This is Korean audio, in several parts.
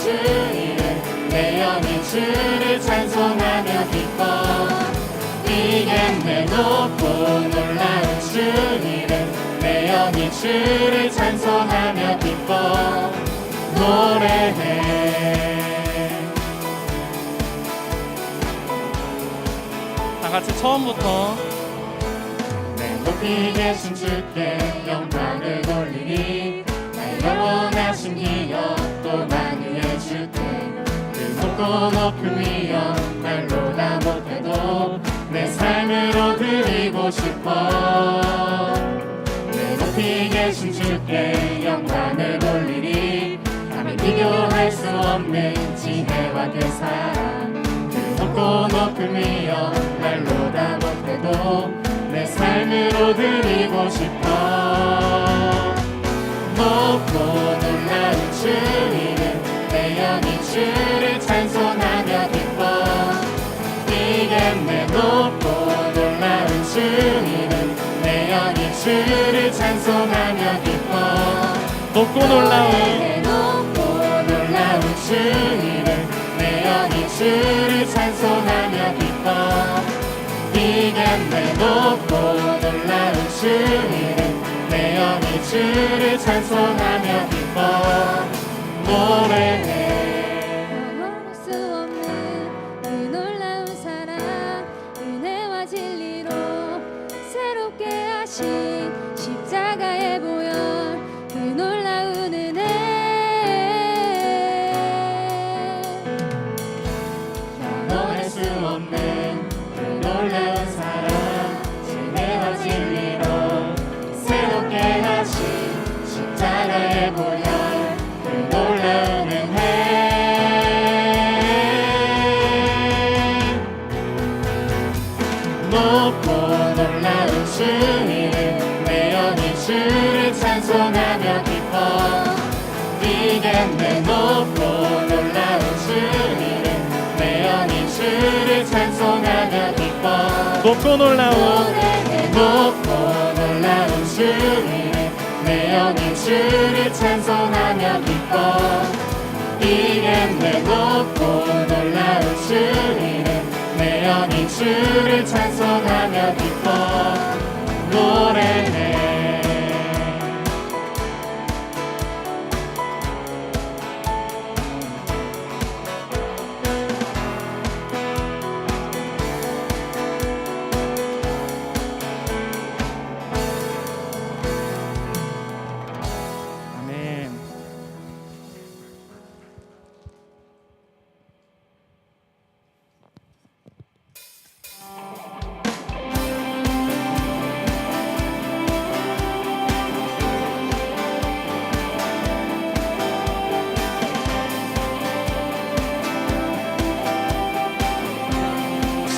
주 이름 내 영이 주를 찬송하며 기뻐 뛰겠네 높고 놀라운 주 이름 내 영이 주를 찬송하며 기뻐 노래해. 다 같이 처음부터 내 높이 계신 주께 영광을 돌리니 날 영원하신 기억 또 만유해 주께 그 높고 높은 위엄 말로 다 못해도 내 삶으로 드리고 싶어. 내 높이 계신 주께 영광을 돌리니 감히 비교할 수 없는 지혜와 그 사랑 그 높고 높은 위엄 말로 다 못해도 내 삶으로 드리고 싶어. 높고 놀라운 주 이름 내 영이 주를 찬송하며 기뻐 뛰겠네 높고 놀라운 주 이름 내 영이 주를 찬송하며 기뻐 높고 놀라운 높고 놀라운 주 이름 내 영이 주를 찬송하며 기뻐 뛰겠네 높고 놀라운 주 이름 내 영이 주를 찬송하며 기뻐 노래해. 영원할 수 없는 그 놀라운 사랑 은혜와 진리로 새롭게 하신 십자가의 보혈 그 놀라운 은혜 영원할 수 없는 그 놀라운 사랑 은혜와 진리로 새롭게 하신 십자가의 보혈 그 놀라운 은혜 높고 놀라운 주 이름 내 영이 주를 찬송하며 기뻐 뛰겠네 높고 놀라운 주 이름 내 영이 주를 찬송하며 기뻐 높고 놀라운 노래해. 높고 놀라운 주 이름 내 영이 주를 찬송하며 기뻐 뛰겠네 높고 놀라운 주 이름 내 영이 주를 찬송하며 기뻐 노래해. 아멘.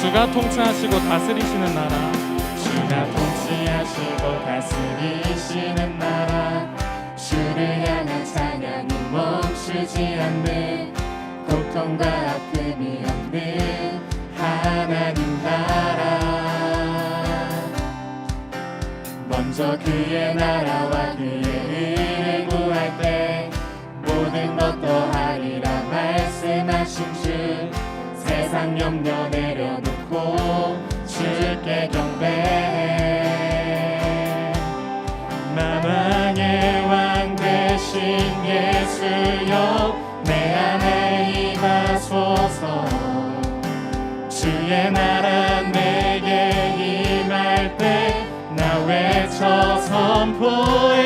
주가 통치하시고 다스리시는 나라 주가 통치하시고 다스리시는 나라 주를 향한 찬양이 멈추지 않는 고통과 아픔이 없는 하나님 나라 먼저 그의 나라와 그의 의를 구할 때 모든 것 더하리라 말씀하신 주 세상 염려 내려놓고 주께 경배해. 만왕의 왕 되신 예수여 내 안에 임하소서 주의 나라 내게 임할 때 나 외쳐 선포해.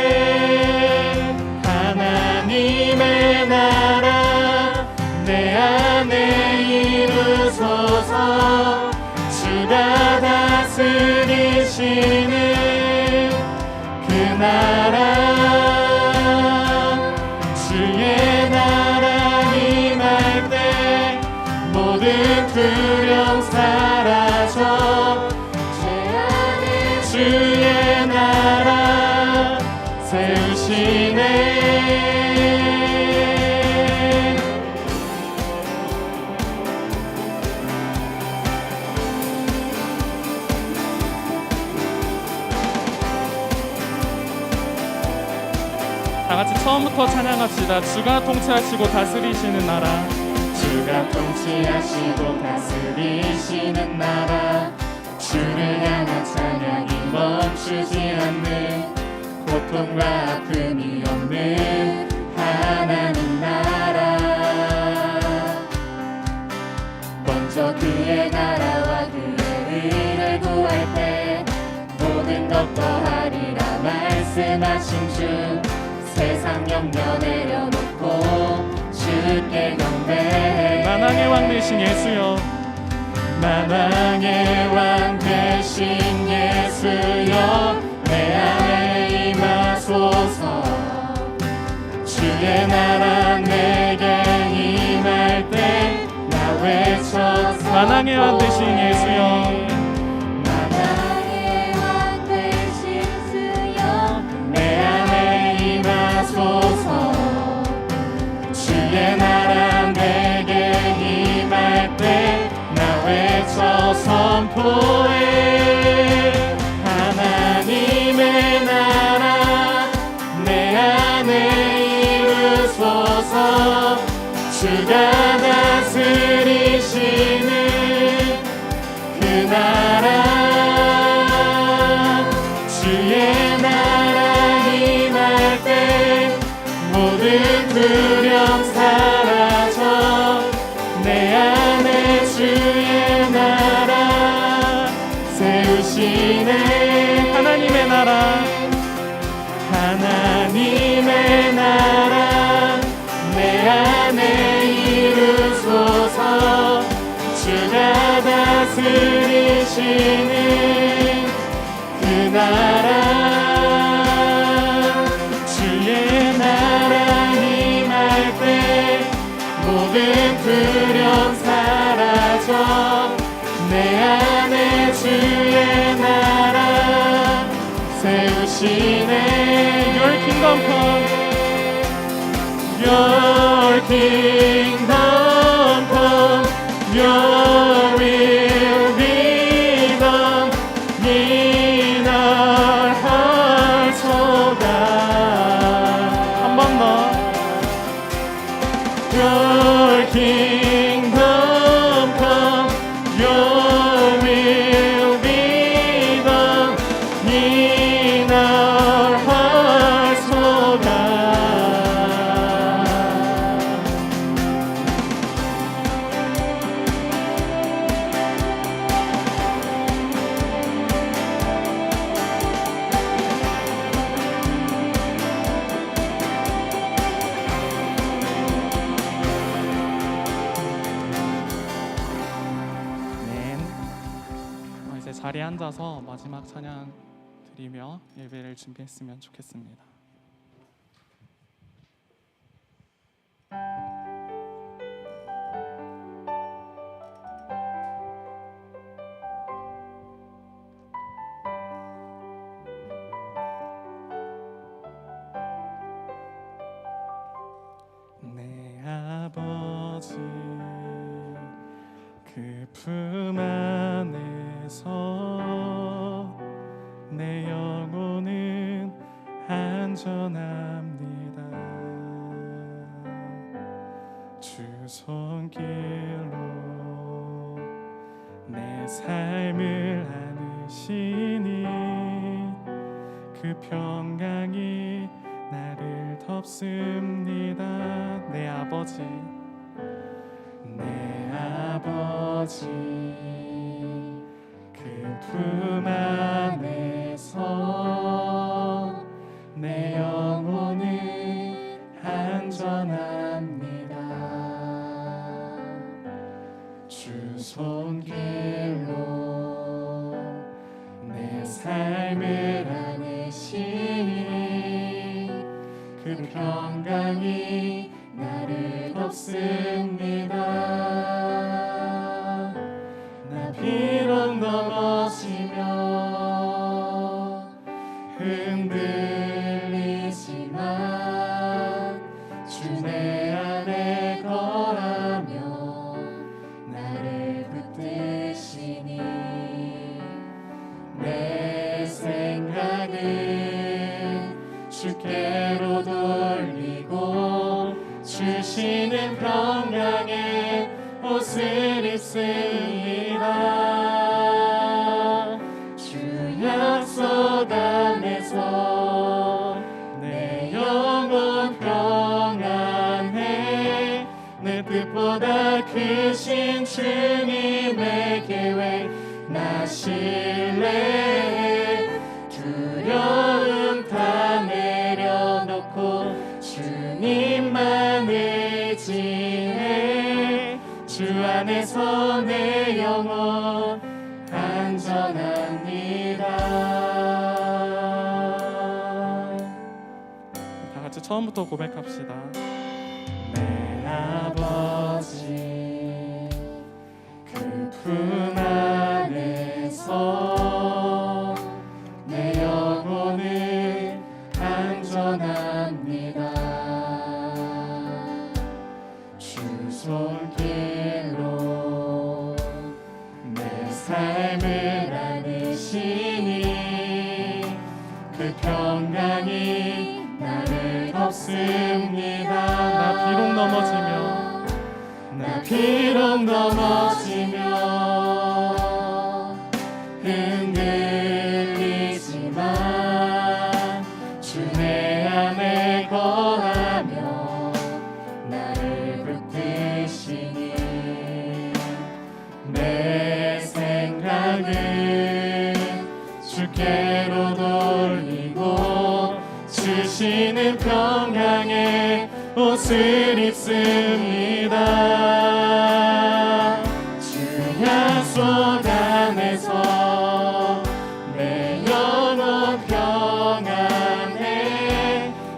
하나님의 나라 내 안에 이루소서 주가 다스리시는 그 나라 주의 나라 임할 때 모든 두려움 사라져 제 안에 주의 나라 세우시네. 다 같이 처음부터 찬양하시고 합시다. 주가 통치하시고 다스리시는 나라. 주가 통치하시고 다스리시는 나라. 주를 향한 찬양이 멈추지 않는 고통과 아픔이 없는 하나님 나라. 먼저 그의 나라와 그의 의를 구할 때 모든 것 더하리라 말씀하신 주. 세상 염려 내려놓고 주께 경배해. 만왕의 왕 되신 예수여. 만왕의 왕 되신 예수여 내 안에 임하소서. 주의 나라 내게 임할 때 나 외쳐 만왕의 왕 되신 예수여. 만왕의 왕 되신 주여 내 안에 임하소서. 주의 나라 내게 임할 때 나 외쳐 선포해. 하나님의 나라 내 안에 이루소서. 주가 다스리시는 그 나라. 주의 나라 임할 때 모든 두려움 사라져. 내 안에 주의 나라 세우시네. 하나님의 나라. 하나님의 나라 내 안에 이루소서. 주가 다스리시는 그 나라. 주의 나라 임할 때 모든 두려움 사라져. 내 안에 주의 나라 세우시네. Your kingdom come. Your kingdom come, your will be done in our hearts, oh God. 한 번 더. Your kingdom come, your will be done in our hearts, oh God. 이제 자리에 앉아서 마지막 찬양 드리며 예배를 준비했으면 좋겠습니다. 내 아버지 그 품 안에서 내 영혼은 안전합니다. 주 손길로 내 삶을 안으시니 그 평강이 나를 덮습니다. 내 아버지 내 아버지 그 품 안에서 내 영혼은 안전합니다. 주 손길로 내 삶을 안으시니 그 평강이 나를 덮습니다. 나 비록 넘어지며 흔들리지만 주 내 안에 거하며 나를 붙드시니 내 생각은 주께로 돌리고 주시는 평강의 옷을 입습니다. 주 약속 안에서 내 영혼 평안해. 내 뜻보다 크신 주님의 계획 나 신뢰해. 두려움 다 내려놓고 주님만 의지해. 주 안에서 내 영혼 안전합니다. 다 같이 처음부터 고백합시다. 내 아버지 그 품 안에서 내 영혼은 안전합니다. 주 손길로 내 삶을 안으시니 그 평강이 나를 덮습니다. 나 비록 넘어지며 흔들리지만 주 내 안에 거하며 나를 붙드시니 내 생각은 주께로 돌리고 주시는 평강의 옷을 입습니다. 주 약속 안에서 내 영혼 평안해.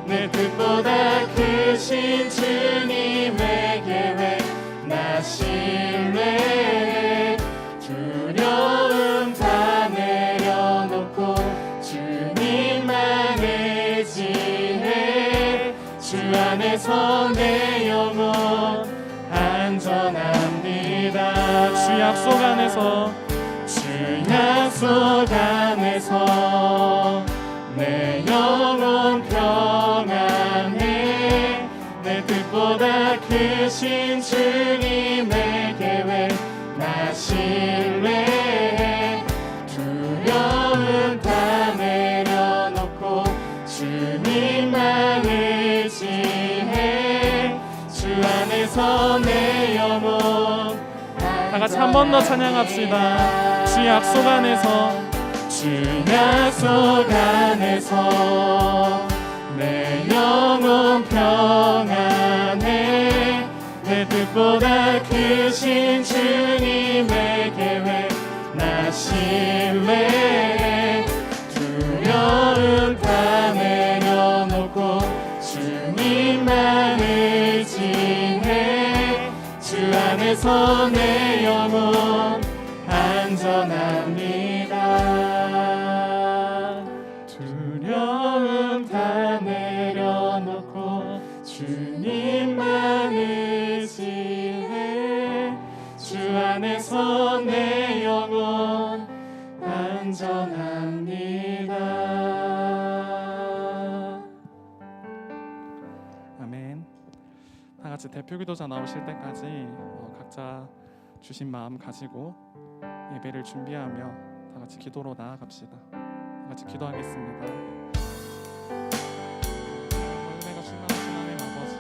내 뜻보다 크신 주님의 계획 나 신뢰해. 두려움 다 내려놓고 주님만 의지해. 주 안에서 내 영혼 안전합니다. 주 약속 안에서 내 영혼 평안해. 내 뜻보다 크신 주님의 계획 나 신뢰해. 두려움 다 내려놓고 주님만 의지해. 주 안에서 내 영혼 다 같이 한 번 더 찬양합시다. 주 약속 안에서 내 영혼 평안해. 내 뜻보다 크신 주님의 계획 나 신뢰해. 두려움 다 내려놓고 주님만 의지해. 주 안에서 내 영혼 안전합니다. 두려움 다 내려놓고 주님만 의지해. 주 안에서 내 영혼 안전합니다. 아멘. 다 같이 대표기도자 나오실 때까지 각자 주신 마음 가지고 예배를 준비하며 다 같이 기도로 나아갑시다. 다 같이 기도하겠습니다. 은혜가 충만하신 하나님 아버지,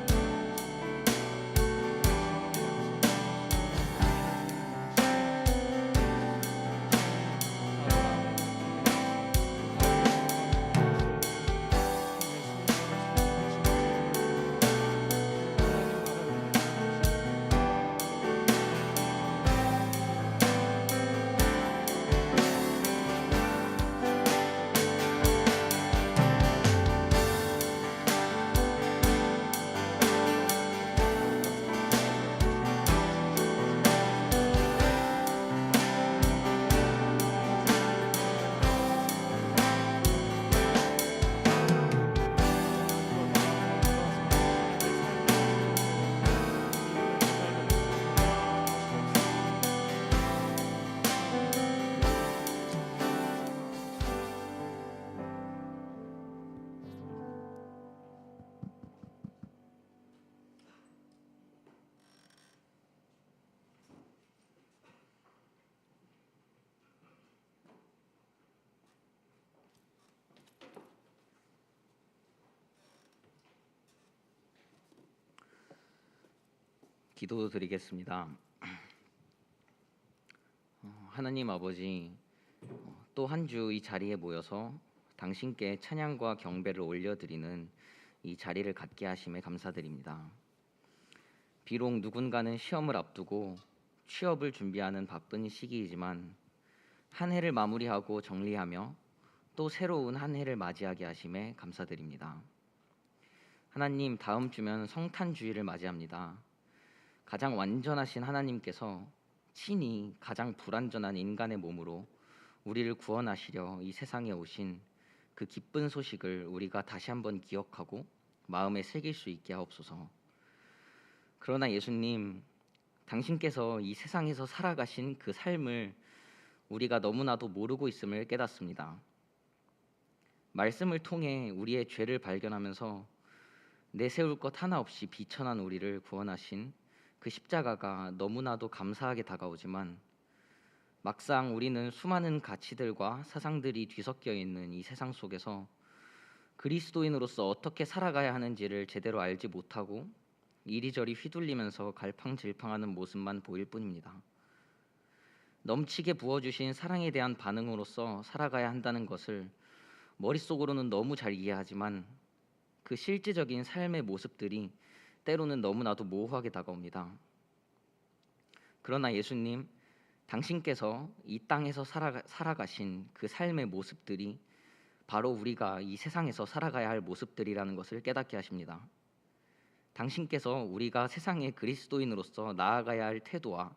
기도드리겠습니다. 하나님 아버지, 또 한 주 이 자리에 모여서 당신께 찬양과 경배를 올려드리는 이 자리를 갖게 하심에 감사드립니다. 비록 누군가는 시험을 앞두고 취업을 준비하는 바쁜 시기이지만 한 해를 마무리하고 정리하며 또 새로운 한 해를 맞이하게 하심에 감사드립니다. 하나님, 다음 주면 성탄주의를 맞이합니다. 가장 완전하신 하나님께서 친히 가장 불완전한 인간의 몸으로 우리를 구원하시려 이 세상에 오신 그 기쁜 소식을 우리가 다시 한번 기억하고 마음에 새길 수 있게 하옵소서. 그러나 예수님, 당신께서 이 세상에서 살아가신 그 삶을 우리가 너무나도 모르고 있음을 깨닫습니다. 말씀을 통해 우리의 죄를 발견하면서 내세울 것 하나 없이 비천한 우리를 구원하신 그 십자가가 너무나도 감사하게 다가오지만 막상 우리는 수많은 가치들과 사상들이 뒤섞여 있는 이 세상 속에서 그리스도인으로서 어떻게 살아가야 하는지를 제대로 알지 못하고 이리저리 휘둘리면서 갈팡질팡하는 모습만 보일 뿐입니다. 넘치게 부어주신 사랑에 대한 반응으로서 살아가야 한다는 것을 머릿속으로는 너무 잘 이해하지만 그 실제적인 삶의 모습들이 때로는 너무나도 모호하게 다가옵니다. 그러나 예수님, 당신께서 이 땅에서 살아가신 그 삶의 모습들이 바로 우리가 이 세상에서 살아가야 할 모습들이라는 것을 깨닫게 하십니다. 당신께서 우리가 세상의 그리스도인으로서 나아가야 할 태도와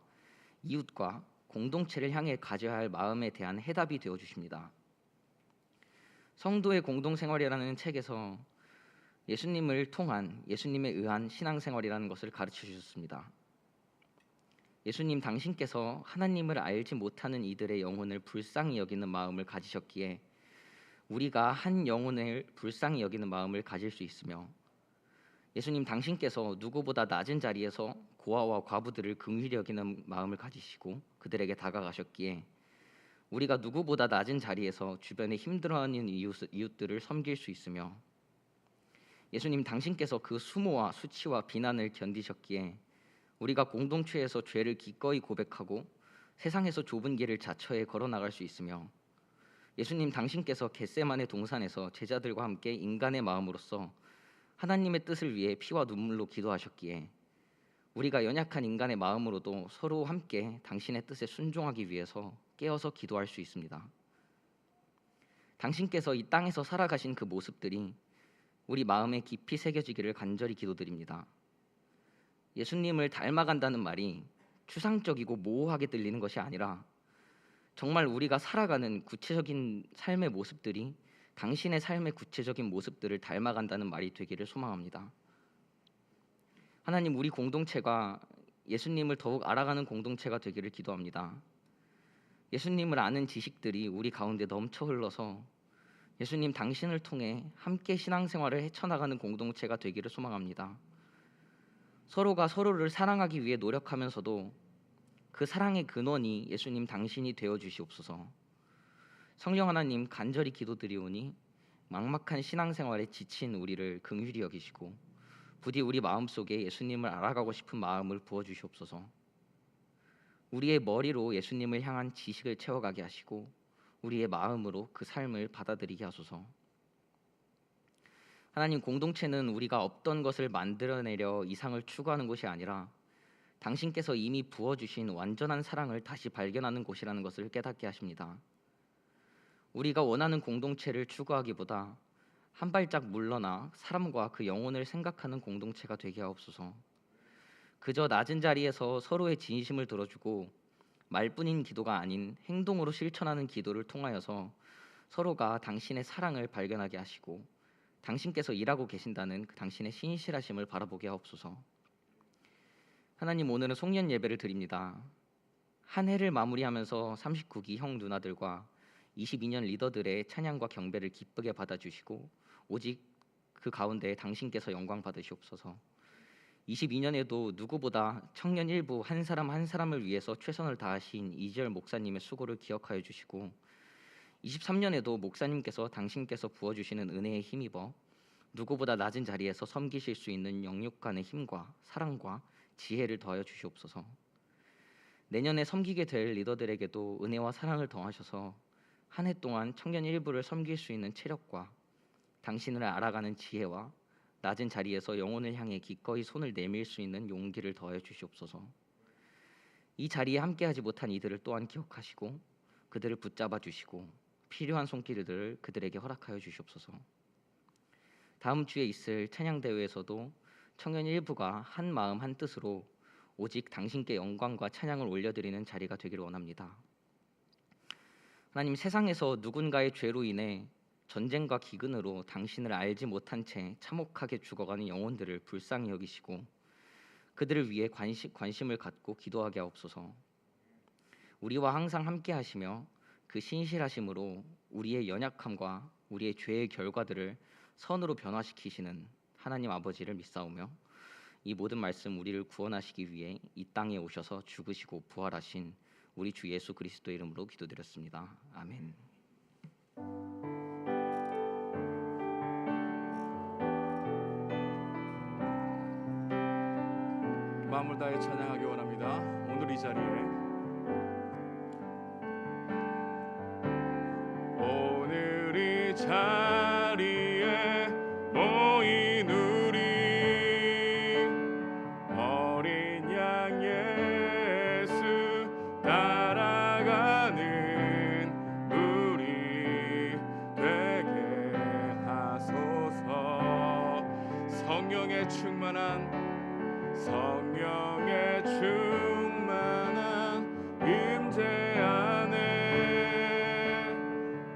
이웃과 공동체를 향해 가져야 할 마음에 대한 해답이 되어 주십니다. 성도의 공동생활이라는 책에서 예수님을 통한 예수님에 의한 신앙생활이라는 것을 가르쳐 주셨습니다. 예수님, 당신께서 하나님을 알지 못하는 이들의 영혼을 불쌍히 여기는 마음을 가지셨기에 우리가 한 영혼을 불쌍히 여기는 마음을 가질 수 있으며, 예수님, 당신께서 누구보다 낮은 자리에서 고아와 과부들을 긍휼히 여기는 마음을 가지시고 그들에게 다가가셨기에 우리가 누구보다 낮은 자리에서 주변에 힘들어하는 이웃들을 섬길 수 있으며, 예수님, 당신께서 그 수모와 수치와 비난을 견디셨기에 우리가 공동체에서 죄를 기꺼이 고백하고 세상에서 좁은 길을 자처해 걸어나갈 수 있으며, 예수님, 당신께서 겟세마네 동산에서 제자들과 함께 인간의 마음으로서 하나님의 뜻을 위해 피와 눈물로 기도하셨기에 우리가 연약한 인간의 마음으로도 서로 함께 당신의 뜻에 순종하기 위해서 깨어서 기도할 수 있습니다. 당신께서 이 땅에서 살아가신 그 모습들이 우리 마음에 깊이 새겨지기를 간절히 기도드립니다. 예수님을 닮아간다는 말이 추상적이고 모호하게 들리는 것이 아니라 정말 우리가 살아가는 구체적인 삶의 모습들이 당신의 삶의 구체적인 모습들을 닮아간다는 말이 되기를 소망합니다. 하나님, 우리 공동체가 예수님을 더욱 알아가는 공동체가 되기를 기도합니다. 예수님을 아는 지식들이 우리 가운데 넘쳐 흘러서 예수님, 당신을 통해 함께 신앙생활을 헤쳐나가는 공동체가 되기를 소망합니다. 서로가 서로를 사랑하기 위해 노력하면서도 그 사랑의 근원이 예수님 당신이 되어 주시옵소서. 성령 하나님, 간절히 기도드리오니 막막한 신앙생활에 지친 우리를 긍휼히 여기시고 부디 우리 마음속에 예수님을 알아가고 싶은 마음을 부어주시옵소서. 우리의 머리로 예수님을 향한 지식을 채워가게 하시고 우리의 마음으로 그 삶을 받아들이게 하소서. 하나님, 공동체는 우리가 없던 것을 만들어내려 이상을 추구하는 곳이 아니라 당신께서 이미 부어주신 완전한 사랑을 다시 발견하는 곳이라는 것을 깨닫게 하십니다. 우리가 원하는 공동체를 추구하기보다 한 발짝 물러나 사람과 그 영혼을 생각하는 공동체가 되게 하옵소서. 그저 낮은 자리에서 서로의 진심을 들어주고 말뿐인 기도가 아닌 행동으로 실천하는 기도를 통하여서 서로가 당신의 사랑을 발견하게 하시고 당신께서 일하고 계신다는 그 당신의 신실하심을 바라보게 하옵소서. 하나님, 오늘은 송년 예배를 드립니다. 한 해를 마무리하면서 39기 형 누나들과 22년 리더들의 찬양과 경배를 기쁘게 받아주시고 오직 그 가운데 당신께서 영광 받으시옵소서. 22년에도 누구보다 청년 일부 한 사람 한 사람을 위해서 최선을 다하신 이지열 목사님의 수고를 기억하여 주시고 23년에도 목사님께서 당신께서 부어주시는 은혜에 힘입어 누구보다 낮은 자리에서 섬기실 수 있는 영육간의 힘과 사랑과 지혜를 더하여 주시옵소서. 내년에 섬기게 될 리더들에게도 은혜와 사랑을 더하셔서 한 해 동안 청년 일부를 섬길 수 있는 체력과 당신을 알아가는 지혜와 낮은 자리에서 영혼을 향해 기꺼이 손을 내밀 수 있는 용기를 더해 주시옵소서. 이 자리에 함께하지 못한 이들을 또한 기억하시고 그들을 붙잡아 주시고 필요한 손길들을 그들에게 허락하여 주시옵소서. 다음 주에 있을 찬양 대회에서도 청년 일부가 한 마음 한 뜻으로 오직 당신께 영광과 찬양을 올려드리는 자리가 되기를 원합니다. 하나님, 세상에서 누군가의 죄로 인해 전쟁과 기근으로 당신을 알지 못한 채 참혹하게 죽어가는 영혼들을 불쌍히 여기시고 그들을 위해 관심을 갖고 기도하게 하옵소서. 우리와 항상 함께 하시며 그 신실하심으로 우리의 연약함과 우리의 죄의 결과들을 선으로 변화시키시는 하나님 아버지를 믿사오며 이 모든 말씀 우리를 구원하시기 위해 이 땅에 오셔서 죽으시고 부활하신 우리 주 예수 그리스도 이름으로 기도드렸습니다. 아멘. 마음을 다해 찬양하기 원합니다. 오늘 이 자리에 모인 우리 어린 양 예수 따라가는 우리 되게 하소서. 성령의 충만한 임재 안에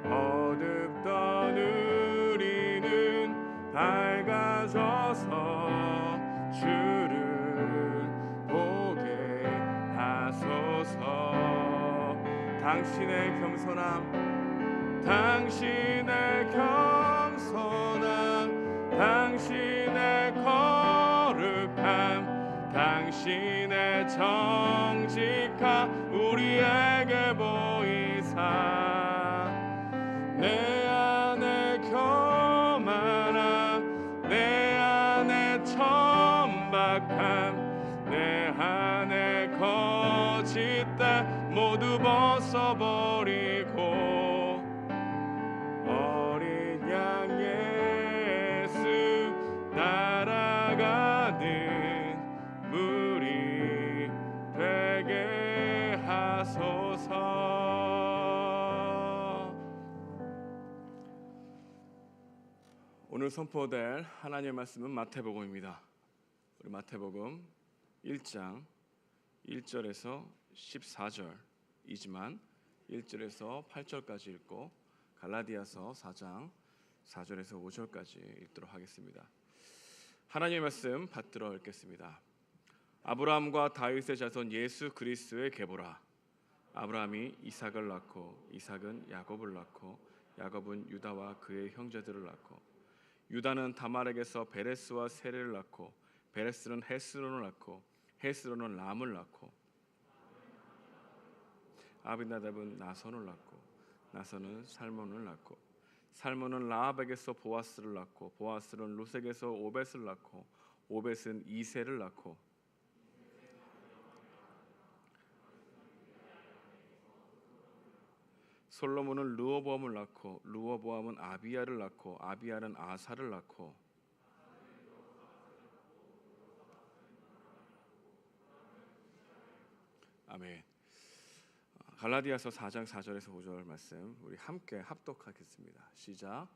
어둡던 우리는 밝아져서 주를 보게 하소서. 당신의 겸손함, 당신의 거룩함, 당신의 정직함 우리에게 보이사 내 안에 교만함, 내 안에 천박함, 내 안에 거짓됨 모두 벗어버리고 어린 양 예수 따라가는 무리 되게 하소서. 오늘 선포될 하나님의 말씀은 마태복음입니다. 우리 마태복음 1장 1절에서 14절이지만 1절에서 8절까지 읽고 갈라디아서 4장 4절에서 5절까지 읽도록 하겠습니다. 하나님의 말씀 받들어 읽겠습니다. 아브라함과 다윗의 자손 예수 그리스도의 계보라. 아브라함이 이삭을 낳고 이삭은 야곱을 낳고 야곱은 유다와 그의 형제들을 낳고 유다는 다말에게서 베레스와 세레를 낳고 베레스는 헤스론을 낳고 헤스론은 람을 낳고 아비나답은 나선을 낳고 나선은 살몬을 낳고 살몬은 라합에게서 보아스를 낳고 보아스는 루색에서 오벳을 낳고 오벳은 이세를 낳고 솔로몬은 르호보암을 낳고 르호보암은 아비야를 낳고 아비야는 아사를 낳고 아멘. 갈라디아서 4장 4절에서 5절 말씀 우리 함께 합독하겠습니다. 시작.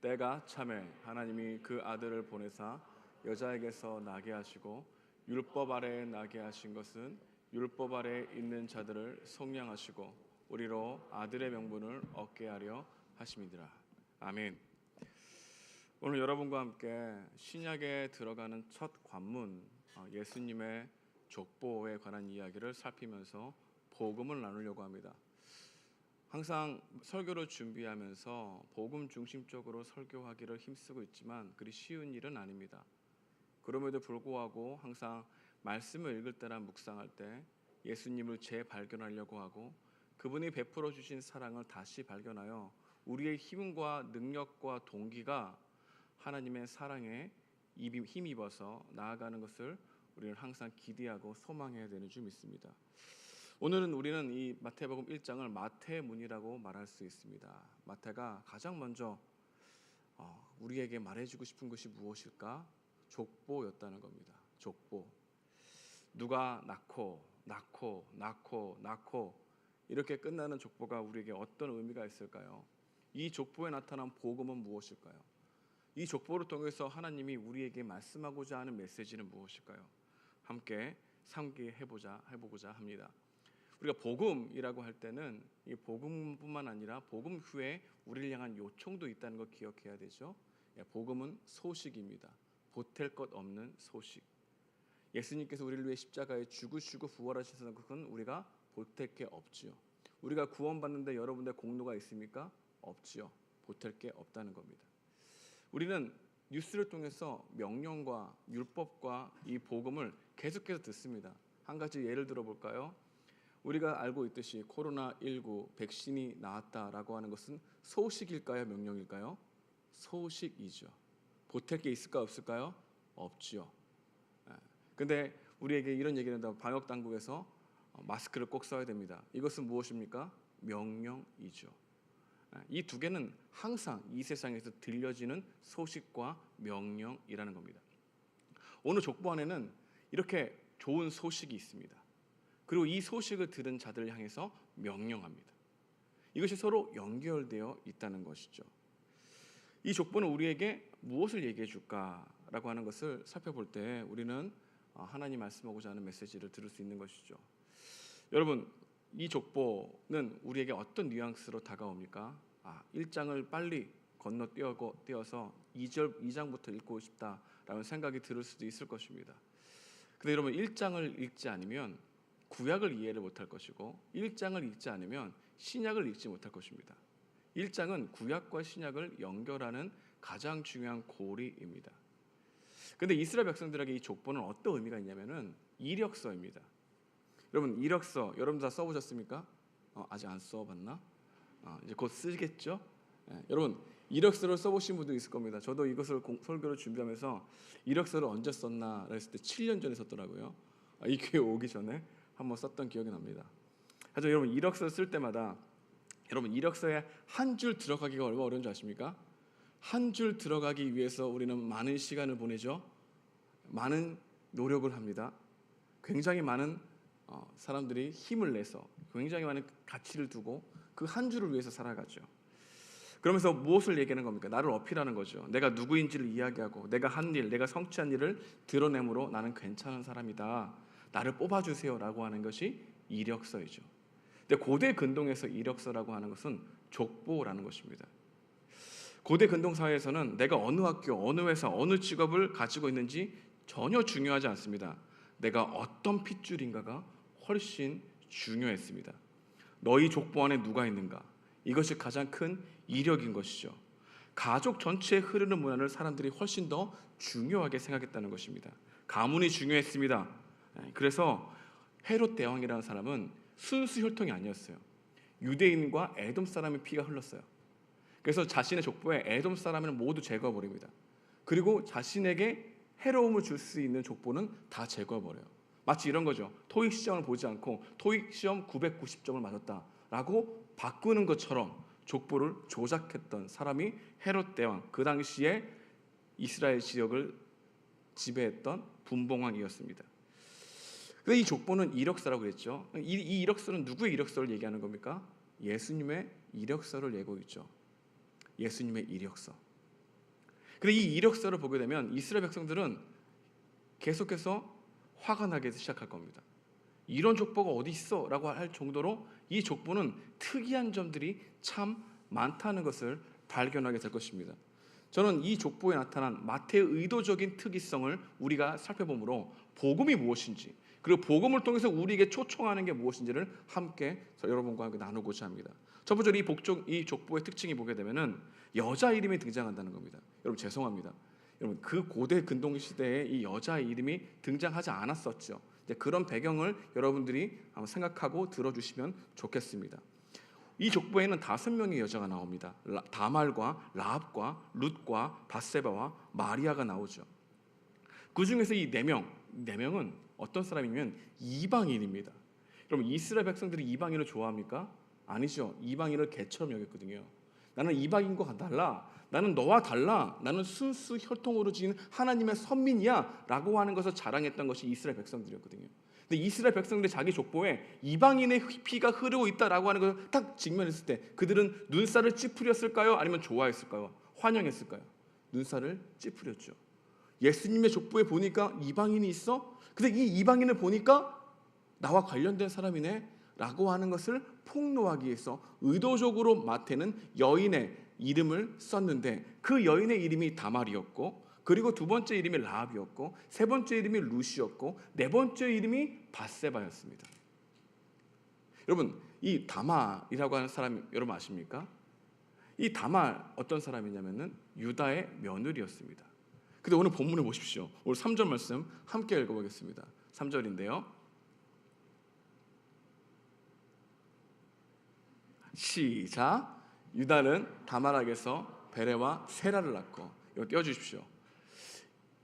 때가 차매 하나님이 그 아들을 보내사 여자에게서 나게 하시고 율법 아래에 나게 하신 것은 율법 아래에 있는 자들을 속량하시고 우리로 아들의 명분을 얻게 하려 하심이니라. 아멘. 오늘 여러분과 함께 신약에 들어가는 첫 관문 예수님의 족보에 관한 이야기를 살피면서 복음을 나누려고 합니다. 항상 설교를 준비하면서 복음 중심적으로 설교하기를 힘쓰고 있지만 그리 쉬운 일은 아닙니다. 그럼에도 불구하고 항상 말씀을 읽을 때나 묵상할 때 예수님을 재발견하려고 하고 그분이 베풀어 주신 사랑을 다시 발견하여 우리의 힘과 능력과 동기가 하나님의 사랑에 힘입어서 나아가는 것을 우리는 항상 기대하고 소망해야 되는 줄 믿습니다. 오늘은 우리는 이 마태복음 1장을 마태의 문이라고 말할 수 있습니다. 마태가 가장 먼저 우리에게 말해주고 싶은 것이 무엇일까? 족보였다는 겁니다. 족보. 누가 낳고 이렇게 끝나는 족보가 우리에게 어떤 의미가 있을까요? 이 족보에 나타난 복음은 무엇일까요? 이 족보를 통해서 하나님이 우리에게 말씀하고자 하는 메시지는 무엇일까요? 함께 상기해보고자 합니다. 우리가 복음이라고 할 때는 이 복음뿐만 아니라 복음 후에 우리를 향한 요청도 있다는 걸 기억해야 되죠. 복음은 소식입니다. 보탤 것 없는 소식. 예수님께서 우리를 위해 십자가에 죽으시고 부활하셔서 그건 우리가 보탤 게 없지요. 우리가 구원받는데 여러분들의 공로가 있습니까? 없지요. 보탤 게 없다는 겁니다. 우리는 뉴스를 통해서 명령과 율법과 이 복음을 계속해서 듣습니다. 한 가지 예를 들어볼까요? 우리가 알고 있듯이 코로나19 백신이 나왔다라고 하는 것은 소식일까요? 명령일까요? 소식이죠. 보탤 게 있을까 없을까요? 없지요. 근데 우리에게 이런 얘기를 한다. 방역 당국에서 마스크를 꼭 써야 됩니다. 이것은 무엇입니까? 명령이죠. 이 두 개는 항상 이 세상에서 들려지는 소식과 명령이라는 겁니다. 오늘 족보 안에는 이렇게 좋은 소식이 있습니다. 그리고 이 소식을 들은 자들을 향해서 명령합니다. 이것이 서로 연결되어 있다는 것이죠. 이 족보는 우리에게 무엇을 얘기해 줄까라고 하는 것을 살펴볼 때 우리는 하나님 말씀하고자 하는 메시지를 들을 수 있는 것이죠. 여러분, 이 족보는 우리에게 어떤 뉘앙스로 다가옵니까? 1장을 빨리 건너뛰어서 2장부터 읽고 싶다라는 생각이 들을 수도 있을 것입니다. 근데 여러분, 1장을 읽지 않으면 구약을 이해를 못할 것이고 1장을 읽지 않으면 신약을 읽지 못할 것입니다. 1장은 구약과 신약을 연결하는 가장 중요한 고리입니다. 근데 이스라엘 백성들에게 이 족보는 어떤 의미가 있냐면은 이력서입니다. 여러분, 이력서 여러분 다 써보셨습니까? 아직 안 써봤나? 이제 곧 쓰겠죠? 여러분, 이력서를 써보신 분도 있을 겁니다. 저도 이것을 설교를 준비하면서 이력서를 언제 썼나 했을 때 7년 전에 썼더라고요. 이 교회 오기 전에 한번 썼던 기억이 납니다. 하여튼 여러분, 이력서를 쓸 때마다 여러분, 이력서에 한 줄 들어가기가 얼마나 어려운 줄 아십니까? 한 줄 들어가기 위해서 우리는 많은 시간을 보내죠. 많은 노력을 합니다. 굉장히 많은 사람들이 힘을 내서 굉장히 많은 가치를 두고 그 한 줄을 위해서 살아가죠. 그러면서 무엇을 얘기하는 겁니까? 나를 어필하는 거죠. 내가 누구인지를 이야기하고 내가 한 일, 내가 성취한 일을 드러내므로 나는 괜찮은 사람이다. 나를 뽑아주세요라고 하는 것이 이력서이죠. 근데 고대 근동에서 이력서라고 하는 것은 족보라는 것입니다. 고대 근동 사회에서는 내가 어느 학교, 어느 회사, 어느 직업을 가지고 있는지 전혀 중요하지 않습니다. 내가 어떤 핏줄인가가 훨씬 중요했습니다. 너희 족보 안에 누가 있는가? 이것이 가장 큰 이력인 것이죠. 가족 전체에 흐르는 문화를 사람들이 훨씬 더 중요하게 생각했다는 것입니다. 가문이 중요했습니다. 그래서 헤롯 대왕이라는 사람은 순수 혈통이 아니었어요. 유대인과 에돔 사람의 피가 흘렀어요. 그래서 자신의 족보에 에돔 사람을 모두 제거해버립니다. 그리고 자신에게 해로움을 줄 수 있는 족보는 다 제거해버려요. 마치 이런 거죠. 토익 시험을 보지 않고 토익 시험 990점을 맞았다라고 바꾸는 것처럼 족보를 조작했던 사람이 헤롯 대왕, 그 당시에 이스라엘 지역을 지배했던 분봉왕이었습니다. 근데 이 족보는 이력서라고 그랬죠. 이 이력서는 누구의 이력서를 얘기하는 겁니까? 예수님의 이력서를 얘기하고 있죠. 예수님의 이력서. 근데 이 이력서를 보게 되면 이스라엘 백성들은 계속해서 화가 나기 시작할 겁니다. 이런 족보가 어디 있어? 라고 할 정도로 이 족보는 특이한 점들이 참 많다는 것을 발견하게 될 것입니다. 저는 이 족보에 나타난 마태의 의도적인 특이성을 우리가 살펴보므로 복음이 무엇인지, 그리고 복음을 통해서 우리에게 초청하는 게 무엇인지를 함께 여러분과 함께 나누고자 합니다. 첫 번째로 이 족보의 특징이 보게 되면은 여자 이름이 등장한다는 겁니다. 여러분, 죄송합니다. 여러분, 그 고대 근동 시대에 이 여자 이름이 등장하지 않았었죠. 그런 배경을 여러분들이 한번 생각하고 들어주시면 좋겠습니다. 이 족보에는 5명의 여자가 나옵니다. 다말과 라합과 룻과 밧세바와 마리아가 나오죠. 그 중에서 이 4명, 4명은 어떤 사람이면 이방인입니다. 여러분, 이스라엘 백성들이 이방인을 좋아합니까? 아니죠. 이방인을 개처럼 여겼거든요. 나는 이방인과 달라. 나는 너와 달라. 나는 순수 혈통으로 지은 하나님의 선민이야 라고 하는 것을 자랑했던 것이 이스라엘 백성들이었거든요. 근데 이스라엘 백성들이 자기 족보에 이방인의 피가 흐르고 있다라고 하는 것을 딱 직면했을 때 그들은 눈살을 찌푸렸을까요? 아니면 좋아했을까요? 환영했을까요? 눈살을 찌푸렸죠. 예수님의 족보에 보니까 이방인이 있어? 근데 이 이방인을 보니까 나와 관련된 사람이네 라고 하는 것을 폭로하기 위해서 의도적으로 마태는 여인의 이름을 썼는데 그 여인의 이름이 다말이었고, 그리고 두 번째 이름이 라합이었고, 세 번째 이름이 루시였고, 네 번째 이름이 바세바였습니다. 여러분, 이 다말이라고 하는 사람 여러분 아십니까? 이 다말 어떤 사람이냐면은 유다의 며느리였습니다. 근데 오늘 본문을 보십시오. 오늘 3절 말씀 함께 읽어보겠습니다. 3절인데요. 시작. 유다는 다말에게서 베레와 세라를 낳고, 이거 띄워주십시오.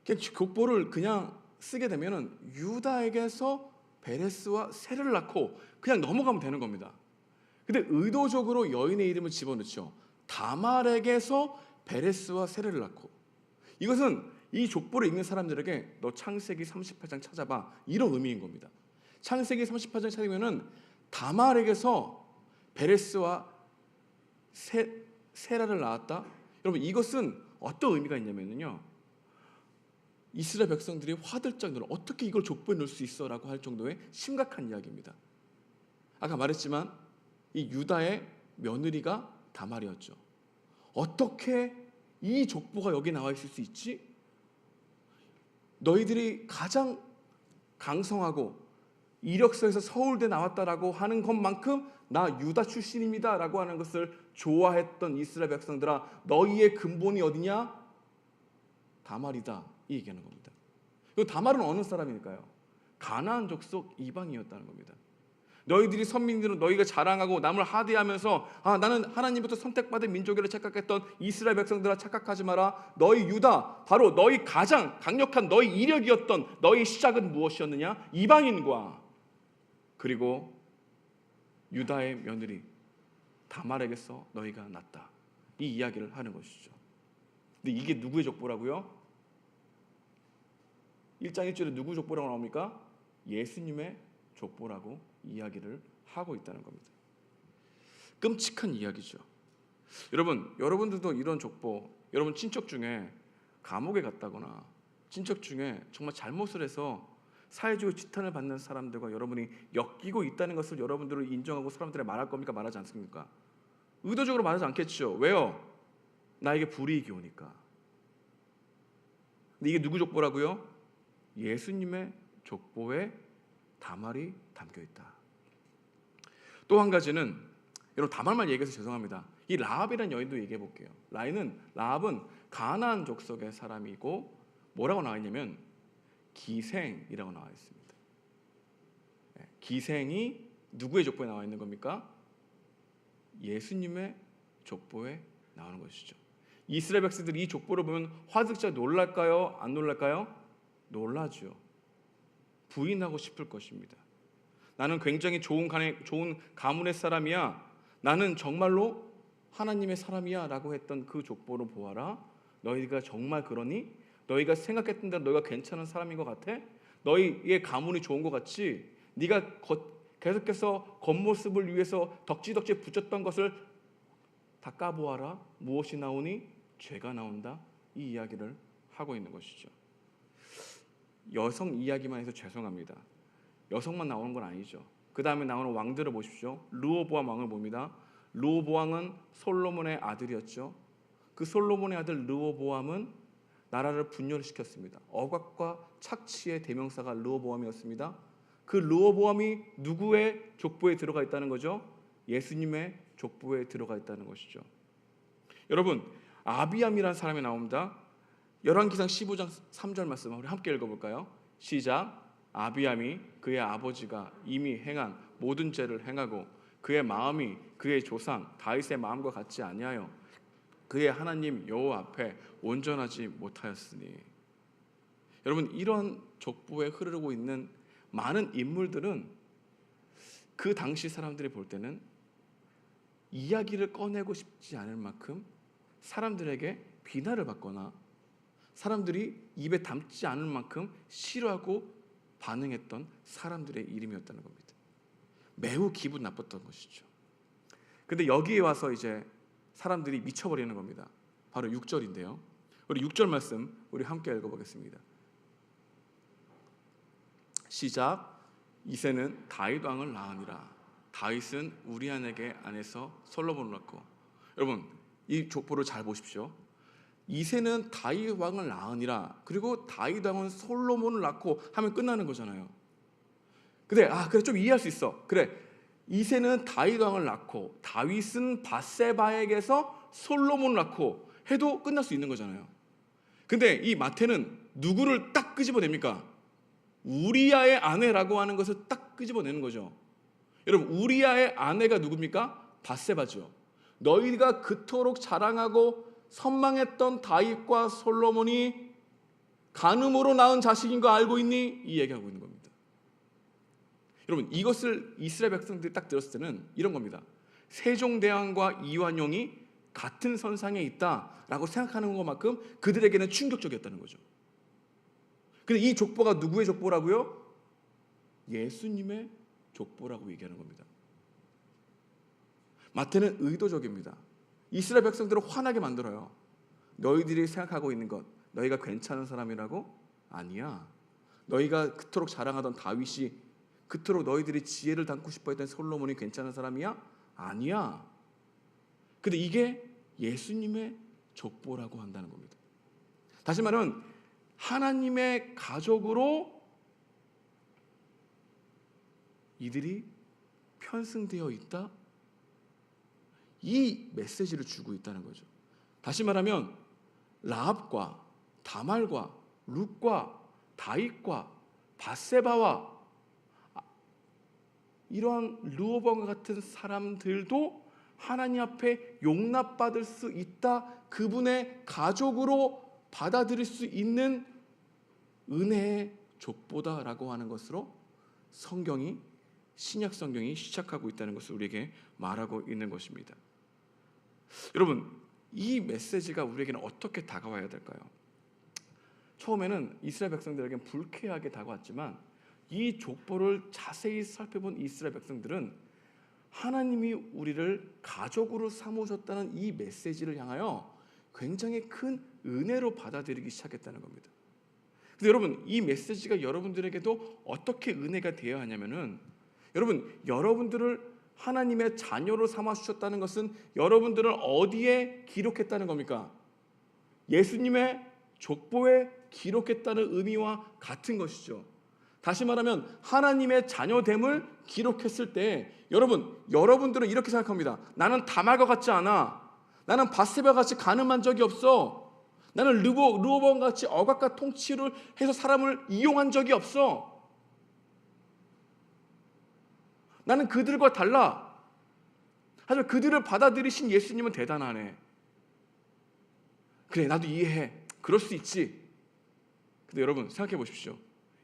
족보를 그냥 쓰게 되면은 유다에게서 베레스와 세라를 낳고 그냥 넘어가면 되는 겁니다. 근데 의도적으로 여인의 이름을 집어넣죠. 다말에게서 베레스와 세라를 낳고. 이것은 이 족보를 읽는 사람들에게 너 창세기 38장 찾아봐, 이런 의미인 겁니다. 창세기 38장 찾으면은 다말에게서 베레스와 세라를 낳았다. 여러분, 이것은 어떤 의미가 있냐면요, 이스라엘 백성들이 화들짝 놀라, 어떻게 이걸 족보에 넣을 수 있어? 라고 할 정도의 심각한 이야기입니다. 아까 말했지만 이 유다의 며느리가 다말이었죠. 어떻게 이 족보가 여기 나와 있을 수 있지? 너희들이 가장 강성하고 이력서에서 서울대 나왔다라고 하는 것만큼 나 유다 출신입니다 라고 하는 것을 좋아했던 이스라엘 백성들아, 너희의 근본이 어디냐? 다말이다, 이 얘기하는 겁니다. 이 다말은 어느 사람일까요? 가나안 족속 이방이었다는 겁니다. 너희들이 선민들은 너희가 자랑하고 남을 하대하면서 나는 하나님부터 선택받은 민족이라 착각했던 이스라엘 백성들아, 착각하지 마라. 너희 유다, 바로 너희 가장 강력한 너희 이력이었던 너희 시작은 무엇이었느냐? 이방인과 그리고 유다의 며느리 다말에게서 너희가 낳았다, 이 이야기를 하는 것이죠. 근데 이게 누구의 족보라고요? 1장 1절에 누구 족보라고 나옵니까? 예수님의 족보라고 이야기를 하고 있다는 겁니다. 끔찍한 이야기죠. 여러분들도 이런 족보, 여러분 친척 중에 감옥에 갔다거나 친척 중에 정말 잘못을 해서 사회적으로 지탄을 받는 사람들과 여러분이 엮이고 있다는 것을 여러분들을 인정하고 사람들에 말할 겁니까? 말하지 않습니까? 의도적으로 말하지 않겠죠. 왜요? 나에게 불이익이 오니까. 근데 이게 누구 족보라고요? 예수님의 족보에 다말이 담겨 있다. 또 한 가지는, 여러분 다말만 얘기해서 죄송합니다. 이 라합이라는 여인도 얘기해 볼게요. 라합은 가나안 족속의 사람이고 뭐라고 나와 있냐면 기생이라고 나와 있습니다. 기생이 누구의 족보에 나와 있는 겁니까? 예수님의 족보에 나오는 것이죠. 이스라엘 백성들이 이 족보를 보면 화들짝 놀랄까요? 안 놀랄까요? 놀라죠. 부인하고 싶을 것입니다. 나는 굉장히 좋은 가문의 사람이야, 나는 정말로 하나님의 사람이야 라고 했던 그 족보를 보아라. 너희가 정말 그러니? 너희가 생각했던 대로 너희가 괜찮은 사람인 것 같아? 너희의 가문이 좋은 것 같지? 네가 계속해서 겉모습을 위해서 덕지덕지 붙였던 것을 다 까보아라. 무엇이 나오니? 죄가 나온다. 이 이야기를 하고 있는 것이죠. 여성 이야기만 해서 죄송합니다. 여성만 나오는 건 아니죠. 그 다음에 나오는 왕들을 보십시오. 르호보암 왕을 봅니다. 르호보암은 솔로몬의 아들이었죠. 그 솔로몬의 아들 르호보암은 나라를 분열을 시켰습니다. 억압과 착취의 대명사가 르호보암이었습니다. 그 르호보암이 누구의 족보에 들어가 있다는 거죠? 예수님의 족보에 들어가 있다는 것이죠. 여러분, 아비암이라는 사람이 나옵니다. 열왕기상 15장 3절 말씀 우리 함께 읽어볼까요? 시작. 아비암이 그의 아버지가 이미 행한 모든 죄를 행하고 그의 마음이 그의 조상 다윗의 마음과 같지 아니하여 그의 하나님 여호와 앞에 온전하지 못하였으니. 여러분, 이런 족보에 흐르고 있는 많은 인물들은 그 당시 사람들이 볼 때는 이야기를 꺼내고 싶지 않을 만큼 사람들에게 비난을 받거나 사람들이 입에 담지 않을 만큼 싫어하고 반응했던 사람들의 이름이었다는 겁니다. 매우 기분 나빴던 것이죠. 근데 여기에 와서 이제 사람들이 미쳐버리는 겁니다. 바로 6절인데요. 우리 6절 말씀 우리 함께 읽어보겠습니다. 시작. 이새는 다윗 왕을 낳으니라. 다윗은 우리아에게 안에서 솔로몬을 낳고. 여러분 이 족보를 잘 보십시오. 이새는 다윗 왕을 낳으니라. 그리고 다윗 왕은 솔로몬을 낳고 하면 끝나는 거잖아요. 그래 좀 이해할 수 있어. 그래 이새는 다윗 왕을 낳고 다윗은 밧세바에게서 솔로몬을 낳고 해도 끝날 수 있는 거잖아요. 근데 이 마태는 누구를 딱 끄집어냅니까? 우리아의 아내라고 하는 것을 딱 끄집어내는 거죠. 여러분 우리아의 아내가 누굽니까? 밧세바죠. 너희가 그토록 자랑하고 선망했던 다윗과 솔로몬이 간음으로 낳은 자식인 거 알고 있니? 이 얘기하고 있는 겁니다. 여러분 이것을 이스라엘 백성들이 딱 들었을 때는 이런 겁니다. 세종대왕과 이완용이 같은 선상에 있다라고 생각하는 것만큼 그들에게는 충격적이었다는 거죠. 근데 이 족보가 누구의 족보라고요? 예수님의 족보라고 얘기하는 겁니다. 마태는 의도적입니다. 이스라엘 백성들을 화나게 만들어요. 너희들이 생각하고 있는 것, 너희가 괜찮은 사람이라고? 아니야. 너희가 그토록 자랑하던 다윗이, 그토록 너희들이 지혜를 담고 싶어 했던 솔로몬이 괜찮은 사람이야? 아니야. 근데 이게 예수님의 족보라고 한다는 겁니다. 다시 말하면 하나님의 가족으로 이들이 편승되어 있다, 이 메시지를 주고 있다는 거죠. 다시 말하면 라합과 다말과 룻과 다윗과 밧세바와 이러한 르호보암과 같은 사람들도 하나님 앞에 용납받을 수 있다, 그분의 가족으로 받아들일 수 있는 은혜의 족보다라고 하는 것으로 성경이, 신약 성경이 시작하고 있다는 것을 우리에게 말하고 있는 것입니다. 여러분 이 메시지가 우리에게는 어떻게 다가와야 될까요? 처음에는 이스라엘 백성들에게는 불쾌하게 다가왔지만 이 족보를 자세히 살펴본 이스라엘 백성들은 하나님이 우리를 가족으로 삼으셨다는 이 메시지를 향하여 굉장히 큰 은혜로 받아들이기 시작했다는 겁니다. 근데 여러분 이 메시지가 여러분들에게도 어떻게 은혜가 되어야 하냐면은, 여러분 여러분들을 하나님의 자녀로 삼아 주셨다는 것은 여러분들을 어디에 기록했다는 겁니까? 예수님의 족보에 기록했다는 의미와 같은 것이죠. 다시 말하면 하나님의 자녀됨을 기록했을 때 여러분들은 이렇게 생각합니다. 나는 다말과 같지 않아. 나는 밧세바 같이 간음한 적이 없어. 나는 르호보암 같이 억압과 통치를 해서 사람을 이용한 적이 없어. 나는 그들과 달라. 하지만 그들을 받아들이신 예수님은 대단하네. 그래 나도 이해해. 그럴 수 있지. 근데 여러분 생각해 보십시오.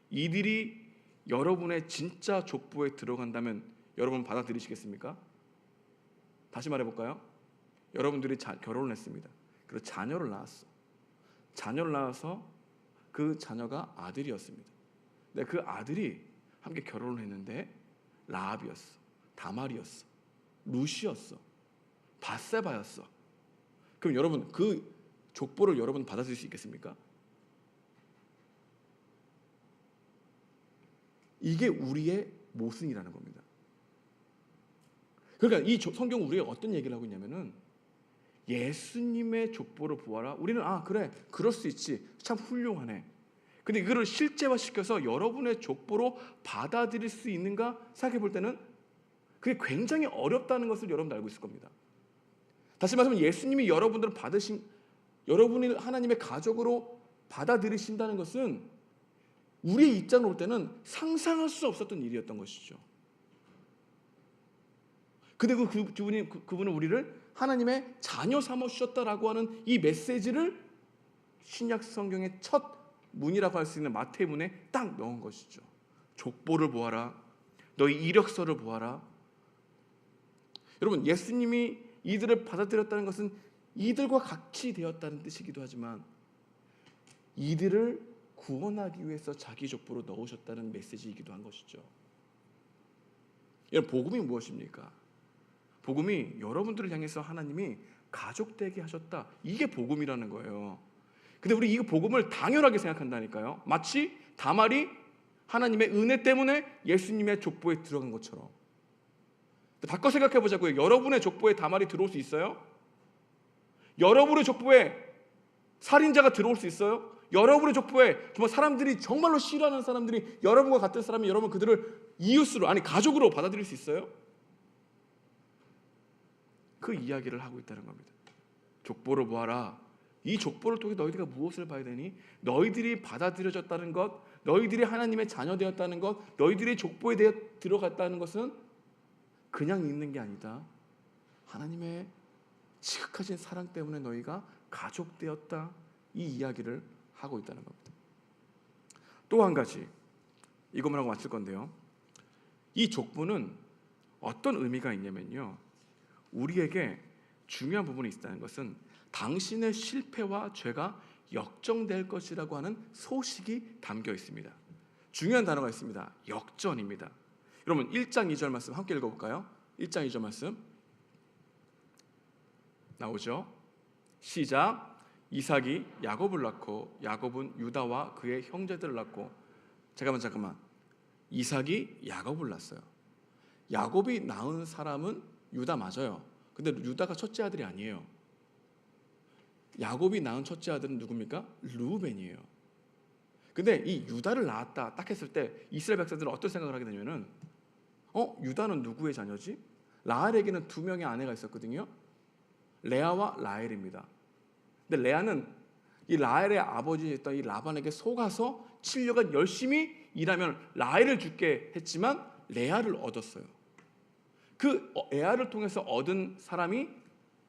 이들이 여러분의 진짜 족보에 들어간다면 여러분 받아들이시겠습니까? 다시 말해볼까요? 여러분들이 결혼을 했습니다. 그리고 자녀를 낳았어. 자녀를 낳아서 그 자녀가 아들이었습니다. 근데 그 아들이 함께 결혼을 했는데 라합이었어, 다말이었어, 룻이었어, 밧세바였어. 그럼 여러분 그 족보를 여러분 받아들일 수 있겠습니까? 이게 우리의 모순이라는 겁니다. 그러니까 이 성경 우리가 어떤 얘기를 하고 있냐면은 예수님의 족보를 보아라. 우리는 그래 그럴 수 있지, 참 훌륭하네. 근데 이거를 실제화시켜서 여러분의 족보로 받아들일 수 있는가 생각해 볼 때는 그게 굉장히 어렵다는 것을 여러분도 알고 있을 겁니다. 다시 말하면 예수님이 여러분들을 여러분이 하나님의 가족으로 받아들이신다는 것은 우리의 입장으로 볼 때는 상상할 수 없었던 일이었던 것이죠. 근데 그분은 우리를 하나님의 자녀 삼아 주셨다라고 하는 이 메시지를 신약 성경의 첫 문이라고 할 수 있는 마태의 문에 딱 넣은 것이죠. 족보를 보아라. 너희 이력서를 보아라. 여러분, 예수님이 이들을 받아들였다는 것은 이들과 같이 되었다는 뜻이기도 하지만 이들을 구원하기 위해서 자기 족보로 넣으셨다는 메시지이기도 한 것이죠. 여러분, 복음이 무엇입니까? 복음이 여러분들을 향해서 하나님이 가족되게 하셨다. 이게 복음이라는 거예요. 근데 우리 이 복음을 당연하게 생각한다니까요. 마치 다말이 하나님의 은혜 때문에 예수님의 족보에 들어간 것처럼. 바꿔 생각해 보자고요. 여러분의 족보에 다말이 들어올 수 있어요? 여러분의 족보에 살인자가 들어올 수 있어요? 여러분의 족보에 정말 사람들이 정말로 싫어하는 사람들이 여러분과 같은 사람이 여러분 그들을 이웃으로, 아니 가족으로 받아들일 수 있어요? 그 이야기를 하고 있다는 겁니다. 족보를 보아라. 이 족보를 통해 너희들이 무엇을 봐야 되니? 너희들이 받아들여졌다는 것, 너희들이 하나님의 자녀되었다는 것, 너희들이 족보에 대해 들어갔다는 것은 그냥 있는 게 아니다. 하나님의 지극하신 사랑 때문에 너희가 가족되었다. 이 이야기를 하고 있다는 겁니다. 또 한 가지, 이것만 하고 마칠 건데요. 이 족보는 어떤 의미가 있냐면요, 우리에게 중요한 부분이 있다는 것은 당신의 실패와 죄가 역정될 것이라고 하는 소식이 담겨 있습니다. 중요한 단어가 있습니다. 역전입니다. 여러분 1장 2절 말씀 함께 읽어볼까요? 1장 2절 말씀 나오죠? 시작. 이삭이 야곱을 낳고 야곱은 유다와 그의 형제들을 낳고. 잠깐만. 이삭이 야곱을 낳았어요. 야곱이 낳은 사람은 유다 맞아요. 근데 유다가 첫째 아들이 아니에요. 야곱이 낳은 첫째 아들은 누굽니까? 르우벤이에요. 근데 이 유다를 낳았다 딱 했을 때 이스라엘 백성들은 어떤 생각을 하게 되냐면은 유다는 누구의 자녀지? 라헬에게는 2명의 아내가 있었거든요. 레아와 라헬입니다. 근데 레아는 이 라헬의 아버지였던 이 라반에게 속아서 7년간 열심히 일하면 라헬을 죽게 했지만 레아를 얻었어요. 그 레아를 통해서 얻은 사람이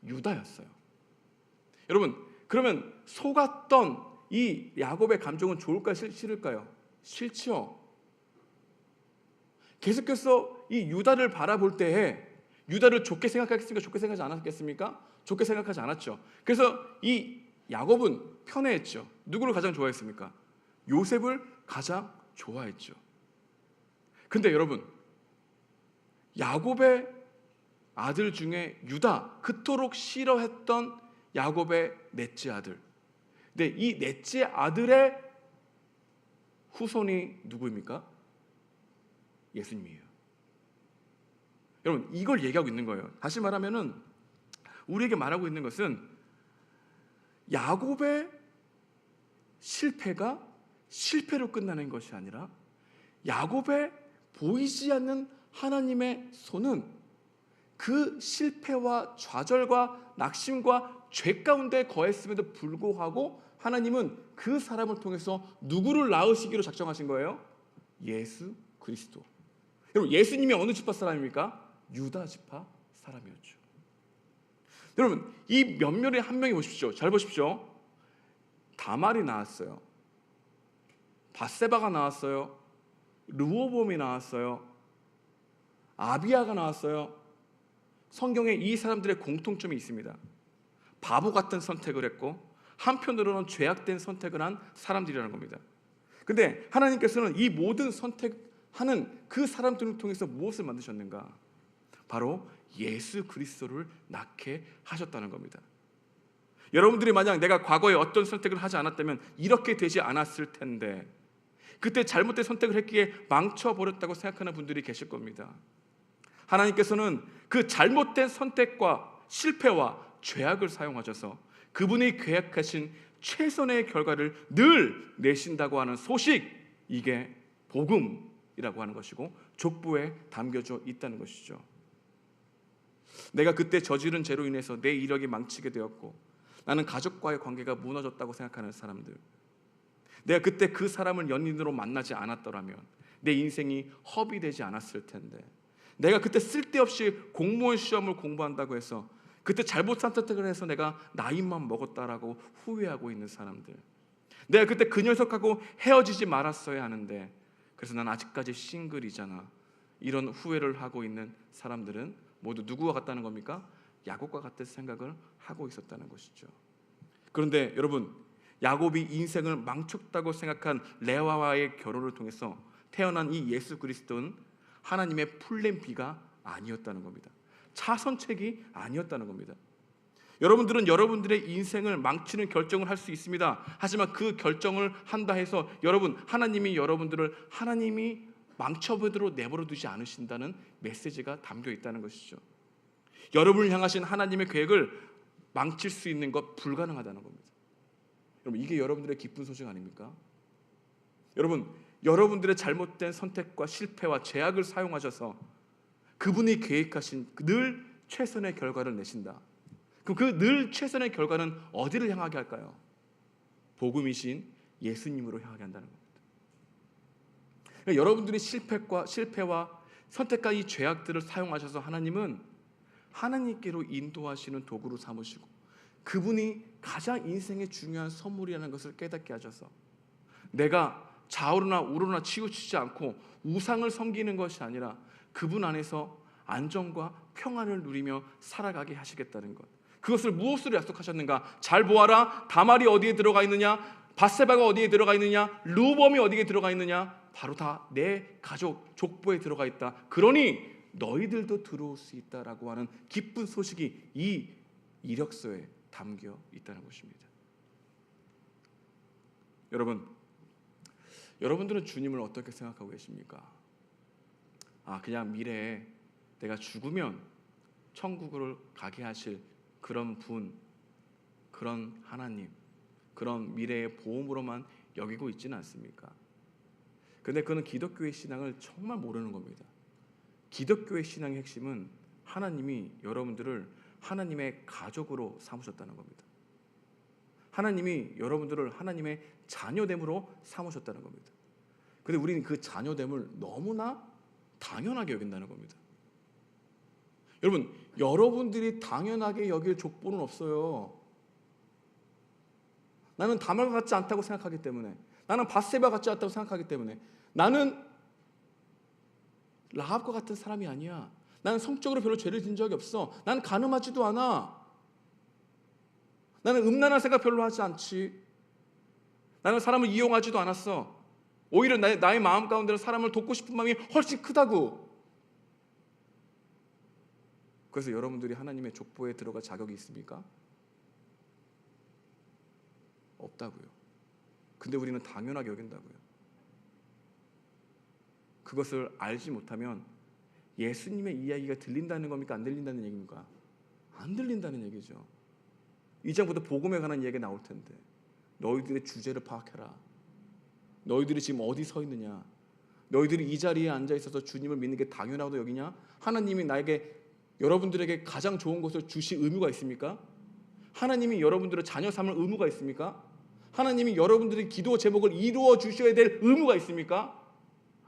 유다였어요. 여러분, 그러면 속았던 이 야곱의 감정은 좋을까요? 싫을까요? 싫죠. 계속해서 이 유다를 바라볼 때에 유다를 좋게 생각하겠습니까? 좋게 생각하지 않았겠습니까? 좋게 생각하지 않았죠. 그래서 이 야곱은 편애했죠. 누구를 가장 좋아했습니까? 요셉을 가장 좋아했죠. 근데 여러분, 야곱의 아들 중에 유다, 그토록 싫어했던 야곱의 넷째 아들. 근데 이 넷째 아들의 후손이 누구입니까? 예수님이에요. 여러분, 이걸 얘기하고 있는 거예요. 다시 말하면은 우리에게 말하고 있는 것은 야곱의 실패가 실패로 끝나는 것이 아니라 야곱의 보이지 않는 하나님의 손은 그 실패와 좌절과 낙심과 죄 가운데 거했음에도 불구하고 하나님은 그 사람을 통해서 누구를 낳으시기로 작정하신 거예요? 예수 그리스도. 여러분, 예수님이 어느 지파 사람입니까? 유다 지파 사람이었죠. 여러분, 이 몇몇의 한 명이 보십시오. 잘 보십시오. 다말이 나왔어요. 밧세바가 나왔어요. 르호보암이 나왔어요. 아비야가 나왔어요. 성경에 이 사람들의 공통점이 있습니다. 바보 같은 선택을 했고 한편으로는 죄악된 선택을 한 사람들이라는 겁니다. 근데 하나님께서는 이 모든 선택하는 그 사람들을 통해서 무엇을 만드셨는가? 바로 예수 그리스도를 낳게 하셨다는 겁니다. 여러분들이 만약 내가 과거에 어떤 선택을 하지 않았다면 이렇게 되지 않았을 텐데, 그때 잘못된 선택을 했기에 망쳐버렸다고 생각하는 분들이 계실 겁니다. 하나님께서는 그 잘못된 선택과 실패와 죄악을 사용하셔서 그분이 계획하신 최선의 결과를 늘 내신다고 하는 소식, 이게 복음이라고 하는 것이고 족보에 담겨져 있다는 것이죠. 내가 그때 저지른 죄로 인해서 내 이력이 망치게 되었고 나는 가족과의 관계가 무너졌다고 생각하는 사람들, 내가 그때 그 사람을 연인으로 만나지 않았더라면 내 인생이 허비되지 않았을 텐데, 내가 그때 쓸데없이 공무원 시험을 공부한다고 해서 그때 잘못한 선택을 해서 내가 나이만 먹었다라고 후회하고 있는 사람들, 내가 그때 그 녀석하고 헤어지지 말았어야 하는데 그래서 난 아직까지 싱글이잖아. 이런 후회를 하고 있는 사람들은 모두 누구와 같다는 겁니까? 야곱과 같은 생각을 하고 있었다는 것이죠. 그런데 여러분, 야곱이 인생을 망쳤다고 생각한 레아와의 결혼을 통해서 태어난 이 예수 그리스도는 하나님의 플랜 B가 아니었다는 겁니다. 차선책이 아니었다는 겁니다. 여러분들은 여러분들의 인생을 망치는 결정을 할 수 있습니다. 하지만 그 결정을 한다 해서 여러분, 하나님이 여러분들을 하나님이 망쳐버리도록 내버려 두지 않으신다는 메시지가 담겨 있다는 것이죠. 여러분을 향하신 하나님의 계획을 망칠 수 있는 것 불가능하다는 겁니다. 여러분, 이게 여러분들의 기쁜 소식 아닙니까? 여러분, 여러분들의 잘못된 선택과 실패와 죄악을 사용하셔서 그분이 계획하신 늘 최선의 결과를 내신다. 그럼 그 늘 최선의 결과는 어디를 향하게 할까요? 복음이신 예수님으로 향하게 한다는 겁니다. 그러니까 여러분들이 실패와 선택과 이 죄악들을 사용하셔서 하나님은 하나님께로 인도하시는 도구로 삼으시고 그분이 가장 인생의 중요한 선물이라는 것을 깨닫게 하셔서 내가 좌우로나 우로나 치우치지 않고 우상을 섬기는 것이 아니라 그분 안에서 안정과 평안을 누리며 살아가게 하시겠다는 것. 그것을 무엇으로 약속하셨는가? 잘 보아라. 다말이 어디에 들어가 있느냐? 밧세바가 어디에 들어가 있느냐? 르호보암이 어디에 들어가 있느냐? 바로 다 내 가족 족보에 들어가 있다. 그러니 너희들도 들어올 수 있다라고 하는 기쁜 소식이 이 이력서에 담겨 있다는 것입니다. 여러분들은 주님을 어떻게 생각하고 계십니까? 그냥 미래에 내가 죽으면 천국을 가게 하실 그런 분, 그런 하나님, 그런 미래의 보험으로만 여기고 있지는 않습니까? 근데 그는 기독교의 신앙을 정말 모르는 겁니다. 기독교의 신앙의 핵심은 하나님이 여러분들을 하나님의 가족으로 삼으셨다는 겁니다. 하나님이 여러분들을 하나님의 자녀됨으로 삼으셨다는 겁니다. 근데 우리는 그 자녀됨을 너무나 당연하게 여긴다는 겁니다. 여러분들이 당연하게 여길 족보는 없어요. 나는 다말과 같지 않다고 생각하기 때문에, 나는 밧세바 같지 않다고 생각하기 때문에, 나는 라합과 같은 사람이 아니야. 나는 성적으로 별로 죄를 지은 적이 없어. 나는 간음하지도 않아. 나는 음란한 생각 별로 하지 않지. 나는 사람을 이용하지도 않았어. 오히려 나의 마음 가운데는 사람을 돕고 싶은 마음이 훨씬 크다고. 그래서 여러분들이 하나님의 족보에 들어갈 자격이 있습니까? 없다고요. 근데 우리는 당연하게 여긴다고요. 그것을 알지 못하면 예수님의 이야기가 들린다는 겁니까? 안 들린다는 얘기입니까? 안 들린다는 얘기죠. 2장부터 복음에 관한 이야기가 나올 텐데 너희들의 주제를 파악해라. 너희들이 지금 어디 서 있느냐? 너희들이 이 자리에 앉아 있어서 주님을 믿는 게 당연하다고 여기냐? 하나님이 여러분들에게 가장 좋은 것을 주실 의무가 있습니까? 하나님이 여러분들의 자녀 삼을 의무가 있습니까? 하나님이 여러분들의 기도 제목을 이루어 주셔야 될 의무가 있습니까?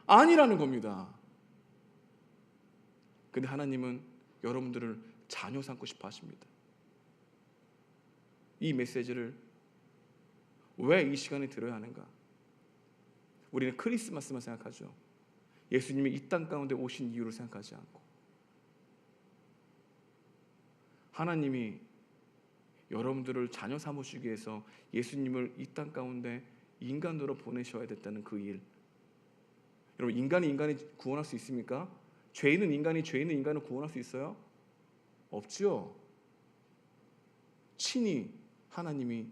아니라는 겁니다. 근데 하나님은 여러분들을 자녀 삼고 싶어 하십니다. 이 메시지를 왜 이 시간에 들어야 하는가? 우리는 크리스마스만 생각하죠. 예수님이 이 땅 가운데 오신 이유를 생각하지 않고 하나님이 여러분들을 자녀 삼으시기 위해서 예수님을 이 땅 가운데 인간으로 보내셔야 됐다는 그 일. 여러분, 인간이 구원할 수 있습니까? 죄 있는 인간을 구원할 수 있어요? 없지요. 친히 하나님이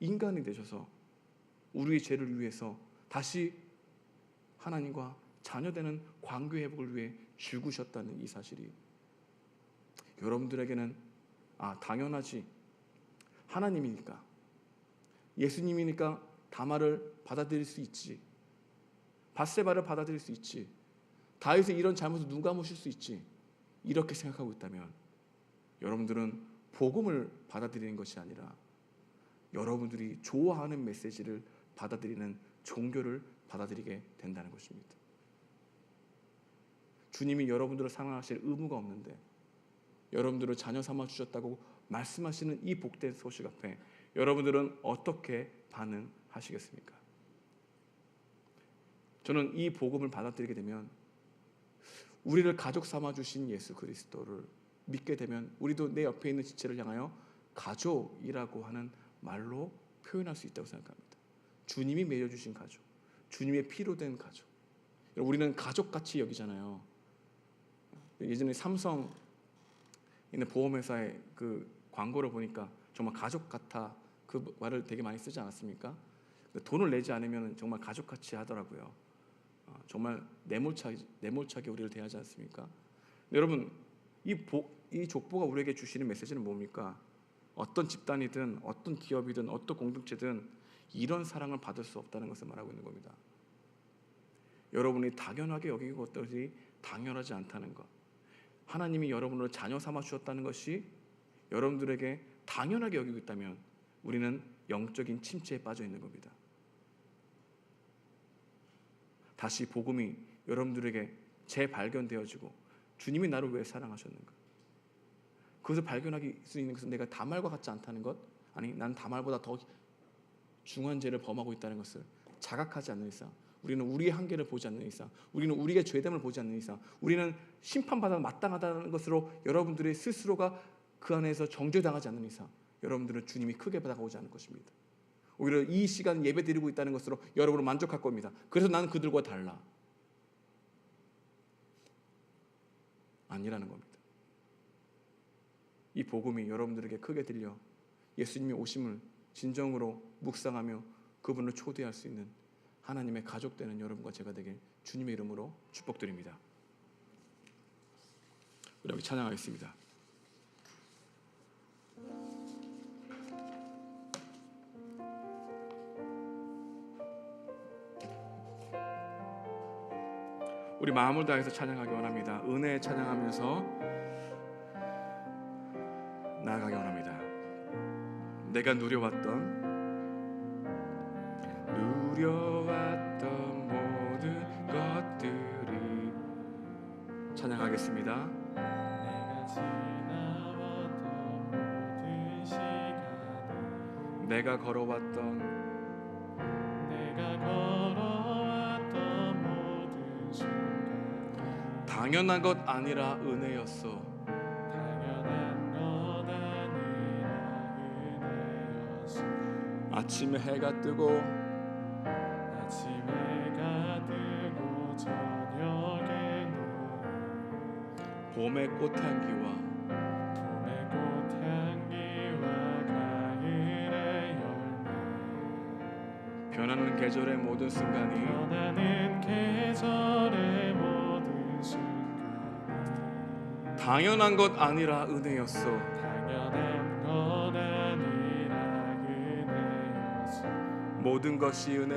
인간이 되셔서 우리의 죄를 위해서 다시 하나님과 자녀되는 관계 회복을 위해 죽으셨다는 이 사실이 여러분들에게는 당연하지. 하나님이니까, 예수님이니까 다말을 받아들일 수 있지. 밧세바를 받아들일 수 있지. 다윗의 이런 잘못을 눈 감으실 수 있지. 이렇게 생각하고 있다면 여러분들은 복음을 받아들이는 것이 아니라 여러분들이 좋아하는 메시지를 받아들이는 종교를 받아들이게 된다는 것입니다. 주님이 여러분들을 사랑하실 의무가 없는데 여러분들을 자녀 삼아 주셨다고 말씀하시는 이 복된 소식 앞에 여러분들은 어떻게 반응하실 하시겠습니까? 저는 이 복음을 받아들이게 되면 우리를 가족 삼아 주신 예수 그리스도를 믿게 되면 우리도 내 옆에 있는 지체를 향하여 가족이라고 하는 말로 표현할 수 있다고 생각합니다. 주님이 맺어주신 가족, 주님의 피로 된 가족. 우리는 가족같이 여기잖아요. 예전에 삼성 있는 보험회사의 그 광고를 보니까 정말 가족 같아, 그 말을 되게 많이 쓰지 않았습니까? 돈을 내지 않으면 정말 가족같이 하더라고요. 정말 내몰차게 우리를 대하지 않습니까? 여러분, 이 족보가 우리에게 주시는 메시지는 뭡니까? 어떤 집단이든 어떤 기업이든 어떤 공동체든 이런 사랑을 받을 수 없다는 것을 말하고 있는 겁니다. 여러분이 당연하게 여기는 것들이 당연하지 않다는 것, 하나님이 여러분을 자녀 삼아 주셨다는 것이 여러분들에게 당연하게 여기고 있다면 우리는 영적인 침체에 빠져 있는 겁니다. 다시 복음이 여러분들에게 재발견되어지고 주님이 나를 왜 사랑하셨는가, 그것을 발견할 수 있는 것은 내가 다말과 같지 않다는 것, 아니 나는 다말보다 더 중한 죄를 범하고 있다는 것을 자각하지 않는 이상, 우리는 우리의 한계를 보지 않는 이상, 우리는 우리의 죄됨을 보지 않는 이상, 우리는 심판받아 마땅하다는 것으로 여러분들의 스스로가 그 안에서 정죄당하지 않는 이상 여러분들은 주님이 크게 다가오지 않을 것입니다. 오히려 이 시간 예배 드리고 있다는 것으로 여러분은 만족할 겁니다. 그래서 나는 그들과 달라. 아니라는 겁니다. 이 복음이 여러분들에게 크게 들려 예수님의 오심을 진정으로 묵상하며 그분을 초대할 수 있는 하나님의 가족 되는 여러분과 제가 되길 주님의 이름으로 축복드립니다. 우리 함께 찬양하겠습니다. 우리 마음을 다해서 찬양하기 원합니다. 은혜 찬양하면서 나아가기 원합니다. 내가 누려왔던 모든 것들이 찬양하겠습니다. 내가 지나왔던 모든 시간, 내가 걸어왔던 모든 순간, 당연한 것 아니라 은혜였어. 당연한 것 아니라 은혜였어. 아침에 해가 뜨고 저녁에 봄의 꽃향기와 가을의 열매, 변하는 계절의 모든 순간이 당연한 것 아니라 은혜였어. 당연한 것 아니라 은혜였어. 모든 것이 은혜,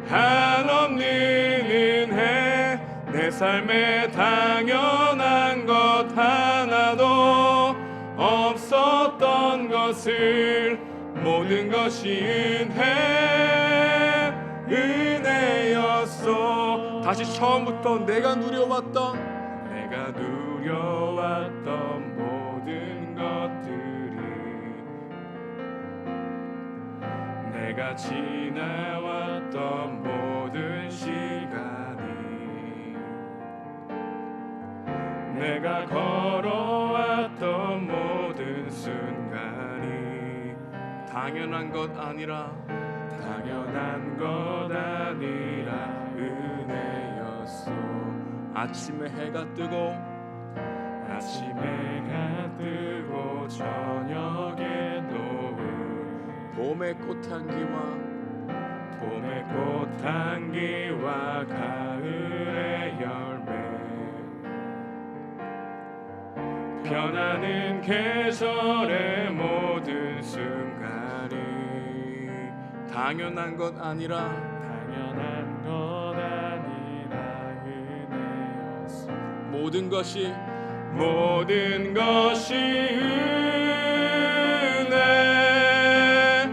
한없는 은혜, 내 삶에 당연한 것 하나도 없었던 것을 모든 것이 은혜였어. 다시 처음부터 내가 누려왔던 모든 것들이, 내가 지나왔던 모든 시간이, 내가 걸어왔던 모든 순간이 당연한 것 아니라 은혜였어. 아침에 해가 뜨고 저녁에 노을, 봄의 꽃향기와 가을의 열매, 변하는 계절의 모든 순간이 당연한 것 아니라 은혜였어. 모든 것이 은혜,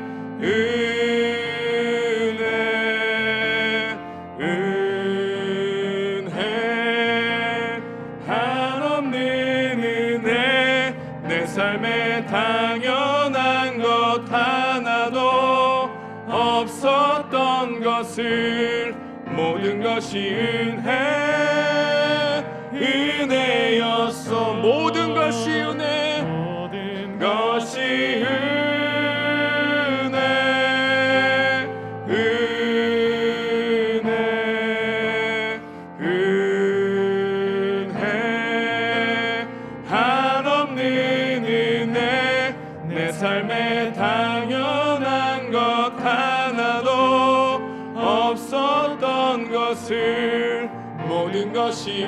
내 삶에 당연한 것 하나도 없었던 것을 모든 것이 은혜였어. 모든 것이 은혜, 모든 것이 은혜 한없는 은혜. 내 삶에 당연한 것 하나도 없었던 것을 모든 것이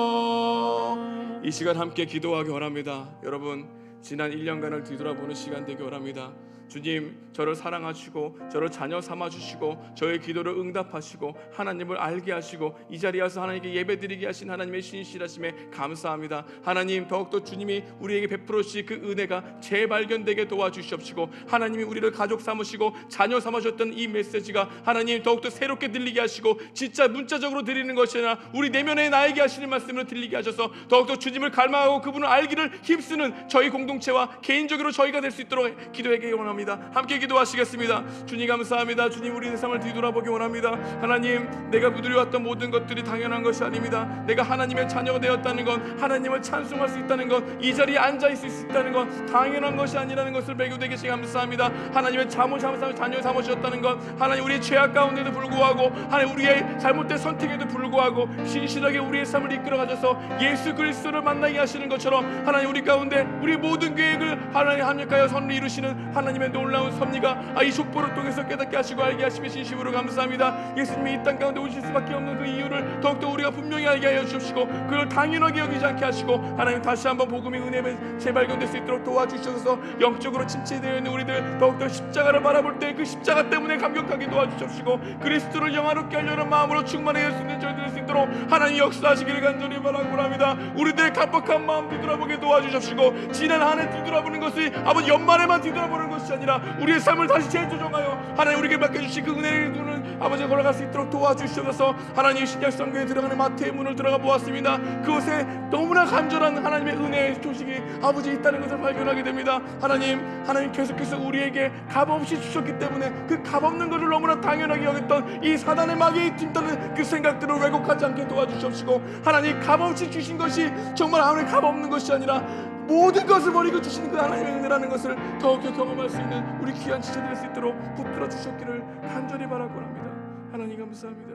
은혜였어. 이 시간 함께 기도하기 원합니다. 여러분, 지난 1년간을 뒤돌아보는 시간 되기 원합니다. 주님, 저를 사랑하시고 저를 자녀 삼아주시고 저의 기도를 응답하시고 하나님을 알게 하시고 이 자리에 와서 하나님께 예배드리게 하신 하나님의 신실하심에 감사합니다. 하나님, 더욱더 주님이 우리에게 베풀어 주신 그 은혜가 재발견되게 도와주시옵시고 하나님이 우리를 가족 삼으시고 자녀 삼으셨던 이 메시지가 하나님 더욱더 새롭게 들리게 하시고 진짜 문자적으로 드리는 것이 아니라 우리 내면에 나에게 하시는 말씀으로 들리게 하셔서 더욱더 주님을 갈망하고 그분을 알기를 힘쓰는 저희 공동체와 개인적으로 저희가 될 수 있도록 기도하기 원합니다. 함께 기도하시겠습니다. 주님 감사합니다. 주님, 우리의 삶을 뒤돌아보기 원합니다. 하나님, 내가 누려왔던 모든 것들이 당연한 것이 아닙니다. 내가 하나님의 자녀가 되었다는 건, 하나님을 찬송할 수 있다는 건, 이 자리에 앉아 있을 수 있다는 건 당연한 것이 아니라는 것을 배교되게 감사합니다. 하나님의 자녀 삼으셨다는 건 하나님 우리의 죄악 가운데도 불구하고 하나님 우리의 잘못된 선택에도 불구하고 신실하게 우리의 삶을 이끌어 가셔서 예수 그리스도를 만나게 하시는 것처럼 하나님 우리 가운데 우리 모든 계획을 하나님 합력하여 선을 이루시는 하나님의 놀라운 섭리가 이 족보를 통해서 깨닫게 하시고 알게 하시며 진심으로 감사합니다. 예수님이 이 땅 가운데 오실 수밖에 없는 그 이유를 더욱더 우리가 분명히 알게 하여 주시고 그걸 당연하게 여기지 않게 하시고 하나님 다시 한번 복음의 은혜에 재발견될 수 있도록 도와주셔서 영적으로 침체되어 있는 우리들 더욱더 십자가를 바라볼 때 그 십자가 때문에 감격하게 도와주십시고 그리스도를 영화롭게 하려는 마음으로 충만해질 수 있는 저희들 될 수 있도록 하나님 역사하시기를 간절히 바라고 합니다. 우리들의 갑박한 마음 뒤돌아보게 도와주십시고 지난 한 해 뒤돌아보는 것이 아버지 연말에만 뒤돌아보는 것이 아니라 우리의 삶을 다시 재조정하여 하나님 우리에게 맡겨주신 그 은혜의 눈을 아버지 걸어갈 수 있도록 도와주시옵소서. 하나님 신약 성경에 들어가는 마태의 문을 들어가 보았습니다. 그곳에 너무나 간절한 하나님의 은혜의 소식이 아버지 있다는 것을 발견하게 됩니다. 하나님 계속해서 우리에게 값없이 주셨기 때문에 그 값없는 것을 너무나 당연하게 여겼던 이 사단의 마귀의 팀다는 그 생각들을 왜곡하지 않게 도와주시옵시고 하나님 값없이 주신 것이 정말 아무리 값없는 것이 아니라 모든 것을 버리고 주시는 그 하나님의 은혜라는 것을 더욱더 경험할 수 있는 우리 귀한 지체 될 수 있도록 붙들어 주셨기를 간절히 바라고 합니다. 하나님 감사합니다.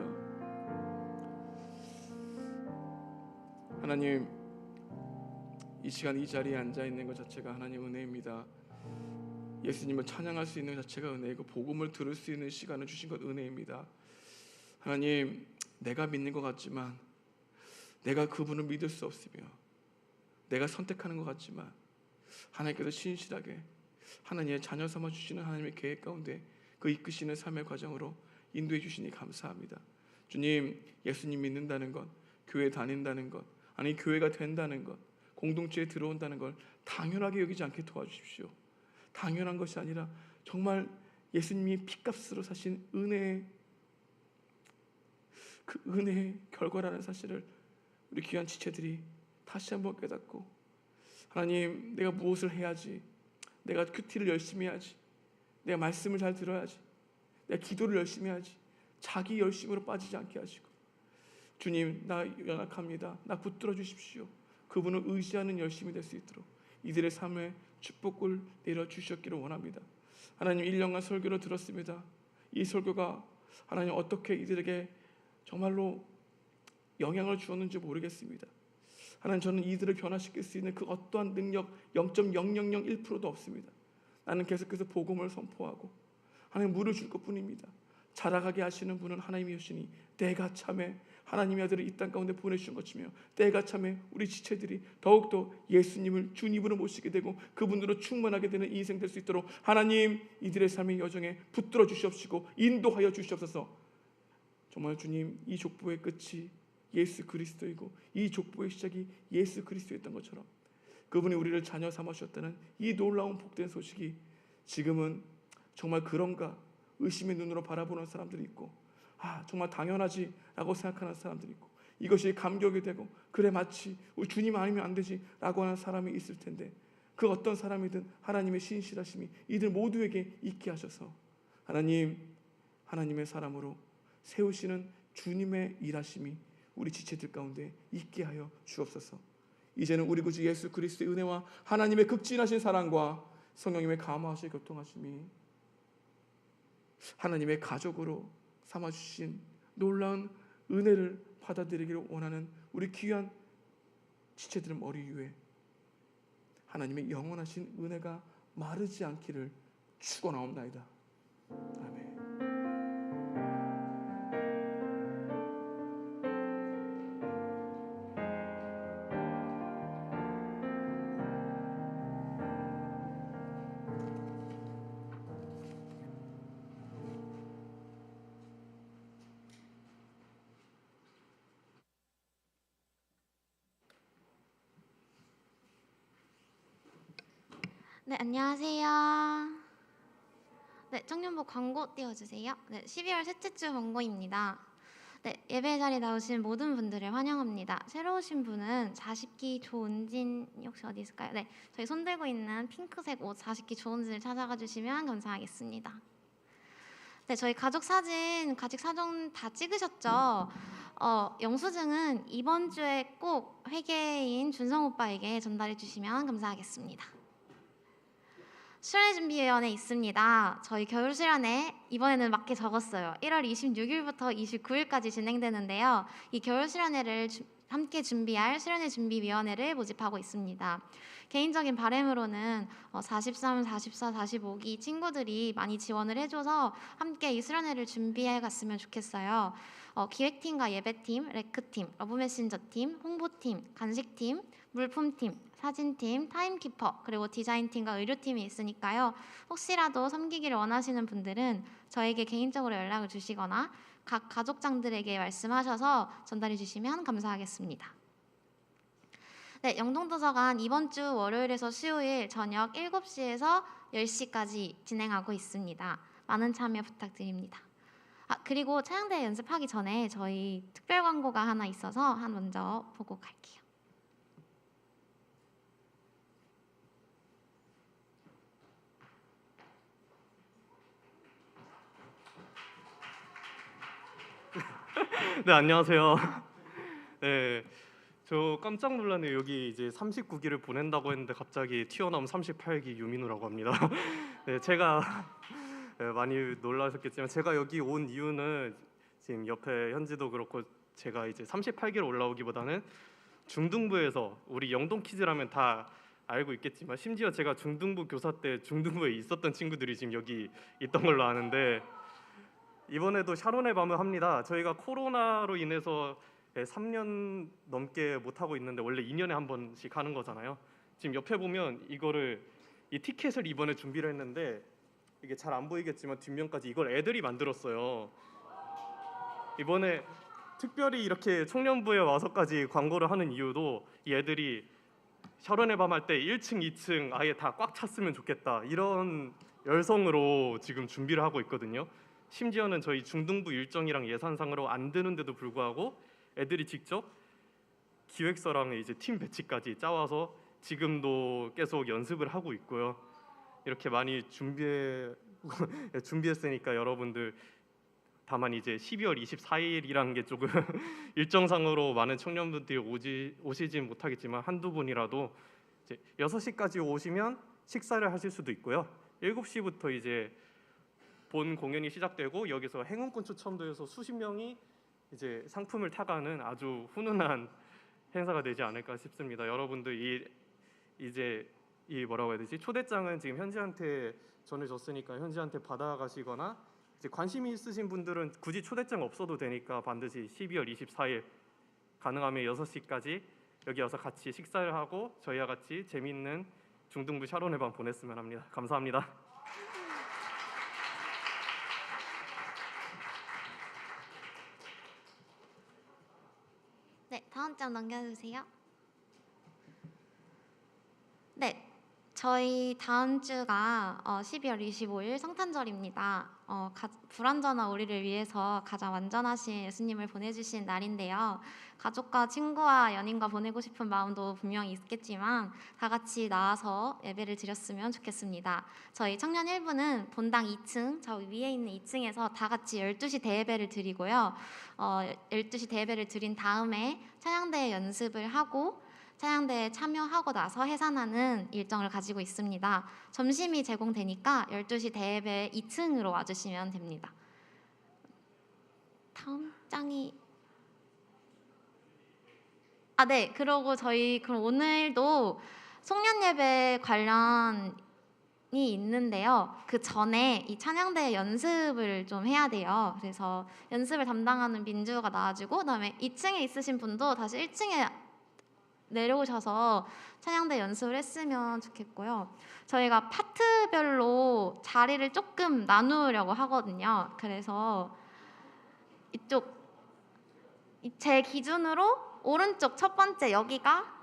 하나님, 이 시간 이 자리에 앉아 있는 것 자체가 하나님 은혜입니다. 예수님을 찬양할 수 있는 것 자체가 은혜이고 복음을 들을 수 있는 시간을 주신 것 은혜입니다. 하나님, 내가 믿는 것 같지만 내가 그분을 믿을 수 없으며 내가 선택하는 것 같지만 하나님께서 신실하게 하나님의 자녀 삼아 주시는 하나님의 계획 가운데 그 이끄시는 삶의 과정으로 인도해 주시니 감사합니다. 주님, 예수님 믿는다는 것, 교회 다닌다는 것, 아니 교회가 된다는 것, 공동체에 들어온다는 걸 당연하게 여기지 않게 도와주십시오. 당연한 것이 아니라 정말 예수님이 피값으로 사신 은혜의 그 은혜의 결과라는 사실을 우리 귀한 지체들이 다시 한번 깨닫고 하나님, 내가 무엇을 해야지, 내가 큐티를 열심히 해야지, 내가 말씀을 잘 들어야지, 내가 기도를 열심히 해야지 자기 열심으로 빠지지 않게 하시고 주님, 나 연약합니다. 나 붙들어 주십시오. 그분을 의지하는 열심이 될 수 있도록 이들의 삶에 축복을 내려주셨기를 원합니다. 하나님, 1년간 설교를 들었습니다. 이 설교가 하나님 어떻게 이들에게 정말로 영향을 주었는지 모르겠습니다. 하나님, 저는 이들을 변화시킬 수 있는 그 어떠한 능력 0.0001%도 없습니다. 나는 계속해서 복음을 선포하고 하나님 물을 줄 것뿐입니다. 자라가게 하시는 분은 하나님이시니 때가 참에 하나님의 아들을 이 땅 가운데 보내주신 것이며 때가 참에 우리 지체들이 더욱더 예수님을 주님으로 모시게 되고 그분으로 충만하게 되는 인생 될 수 있도록 하나님 이들의 삶의 여정에 붙들어 주시옵시고 인도하여 주시옵소서. 정말 주님, 이 족보의 끝이 예수 그리스도이고 이 족보의 시작이 예수 그리스도였던 것처럼 그분이 우리를 자녀 삼으셨다는 이 놀라운 복된 소식이 지금은 정말 그런가 의심의 눈으로 바라보는 사람들이 있고 정말 당연하지라고 생각하는 사람들이 있고, 이것이 감격이 되고 그래 마치 우리 주님 아니면 안 되지라고 하는 사람이 있을 텐데, 그 어떤 사람이든 하나님의 신실하심이 이들 모두에게 있게 하셔서 하나님의 사람으로 세우시는 주님의 일하심이 우리 지체들 가운데 있게 하여 주옵소서. 이제는 우리 구주 예수 그리스도의 은혜와 하나님의 극진하신 사랑과 성령님의 감화하시 교통하심이 하나님의 가족으로 삼아주신 놀라운 은혜를 받아들이기를 원하는 우리 귀한 지체들의 머리 위에 하나님의 영원하신 은혜가 마르지 않기를 축원하옵나이다. 아멘. 네, 안녕하세요. 네, 청년부 광고 띄워주세요. 네, 12월 셋째 주 광고입니다. 네, 예배 자리 나오신 모든 분들을 환영합니다. 새로 오신 분은 40기 조은진 혹시 어디 있을까요? 네, 저희 손 들고 있는 핑크색 옷 40기 조은진을 찾아가 주시면 감사하겠습니다. 네, 저희 가족 사진 다 찍으셨죠? 영수증은 이번 주에 꼭 회계인 준성 오빠에게 전달해 주시면 감사하겠습니다. 수련회준비위원회 있습니다. 저희 겨울 수련회 이번에는 맞게 적었어요. 1월 26일부터 29일까지 진행되는데요. 이 겨울 수련회를 함께 준비할 수련회 준비위원회를 모집하고 있습니다. 개인적인 바람으로는 43, 44, 45기 친구들이 많이 지원을 해줘서 함께 이 수련회를 디해갔으면 좋겠어요. 기획팀과 예배팀, 레크팀, 러브메신저팀, 홍보팀, 간식팀, 물품팀, 사진팀, 타임키퍼, 그리고 디자인팀과 의료팀이 있으니까요. 혹시라도 섬기기를 원하시는 분들은 저에게 개인적으로 연락을 주시거나 각 가족장들에게 말씀하셔서 전달해 주시면 감사하겠습니다. 네, 영동도서관 이번 주 월요일에서 수요일 저녁 7시에서 10시까지 진행하고 있습니다. 많은 참여 부탁드립니다. 그리고 찬양대 연습하기 전에 저희 특별 광고가 하나 있어서 먼저 보고 갈게요. 네, 안녕하세요. 네, 저 깜짝 놀랐네요. 여기 이제 39기를 보낸다고 했는데 갑자기 튀어나온 38기 유민우라고 합니다. 네, 제가 많이 놀라셨겠지만 제가 여기 온 이유는 지금 옆에 현지도 그렇고 제가 이제 38기로 올라오기보다는 중등부에서 우리 영동 키즈라면 다 알고 있겠지만 심지어 제가 중등부 교사 때 중등부에 있었던 친구들이 지금 여기 있던 걸로 아는데 이번에도 샤론의 밤을 합니다. 저희가 코로나로 인해서 3년 넘게 못 하고 있는데 원래 2년에 한 번씩 하는 거잖아요. 지금 옆에 보면 이 티켓을 이번에 준비를 했는데 이게 잘 안 보이겠지만 뒷면까지 이걸 애들이 만들었어요. 이번에 특별히 이렇게 청년부에 와서까지 광고를 하는 이유도 이 애들이 샤론의 밤 할 때 1층, 2층 아예 다 꽉 찼으면 좋겠다 이런 열성으로 지금 준비를 하고 있거든요. 심지어는 저희 중등부 일정이랑 예산상으로 안 되는데도 불구하고 애들이 직접 기획서랑 이제 팀 배치까지 짜와서 지금도 계속 연습을 하고 있고요. 이렇게 많이 준비했으니까 여러분들 다만 이제 12월 24일이라는 게 조금 일정상으로 많은 청년분들이 오시진 못하겠지만 한두 분이라도 이제 6시까지 오시면 식사를 하실 수도 있고요. 7시부터 이제 본 공연이 시작되고 여기서 행운권 추첨도 해서 수십 명이 이제 상품을 타가는 아주 훈훈한 행사가 되지 않을까 싶습니다. 여러분들 이제 뭐라고 해야 되지? 초대장은 지금 현지한테 전해줬으니까 현지한테 받아가시거나 이제 관심이 있으신 분들은 굳이 초대장 없어도 되니까 반드시 12월 24일 가능하면 6시까지 여기 와서 같이 식사를 하고 저희와 같이 재미있는 중등부 샤론의 밤 보냈으면 합니다. 감사합니다. 네, 다음 장 넘겨주세요. 네, 저희 다음 주가 12월 25일 성탄절입니다. 불완전한 우리를 위해서 가장 완전하신 예수님을 보내주신 날인데요. 가족과 친구와 연인과 보내고 싶은 마음도 분명히 있겠지만 다 같이 나와서 예배를 드렸으면 좋겠습니다. 저희 청년 1부는 본당 2층, 저 위에 있는 2층에서 다 같이 12시 대예배를 드리고요. 12시 대예배를 드린 다음에 찬양대 연습을 하고 찬양대에 참여하고 나서 해산하는 일정을 가지고 있습니다. 점심이 제공되니까 12시 대예배 2층으로 와주시면 됩니다. 다음 장이 네. 그러고 저희 그럼 오늘도 송년 예배 관련이 있는데요. 그 전에 이 찬양대 연습을 좀 해야 돼요. 그래서 연습을 담당하는 민주가 나와주고 그다음에 2층에 있으신 분도 다시 1층에 내려오셔서 찬양대 연습을 했으면 좋겠고요. 저희가 파트별로 자리를 조금 나누려고 하거든요. 그래서 이쪽 제 기준으로 오른쪽 첫 번째 여기가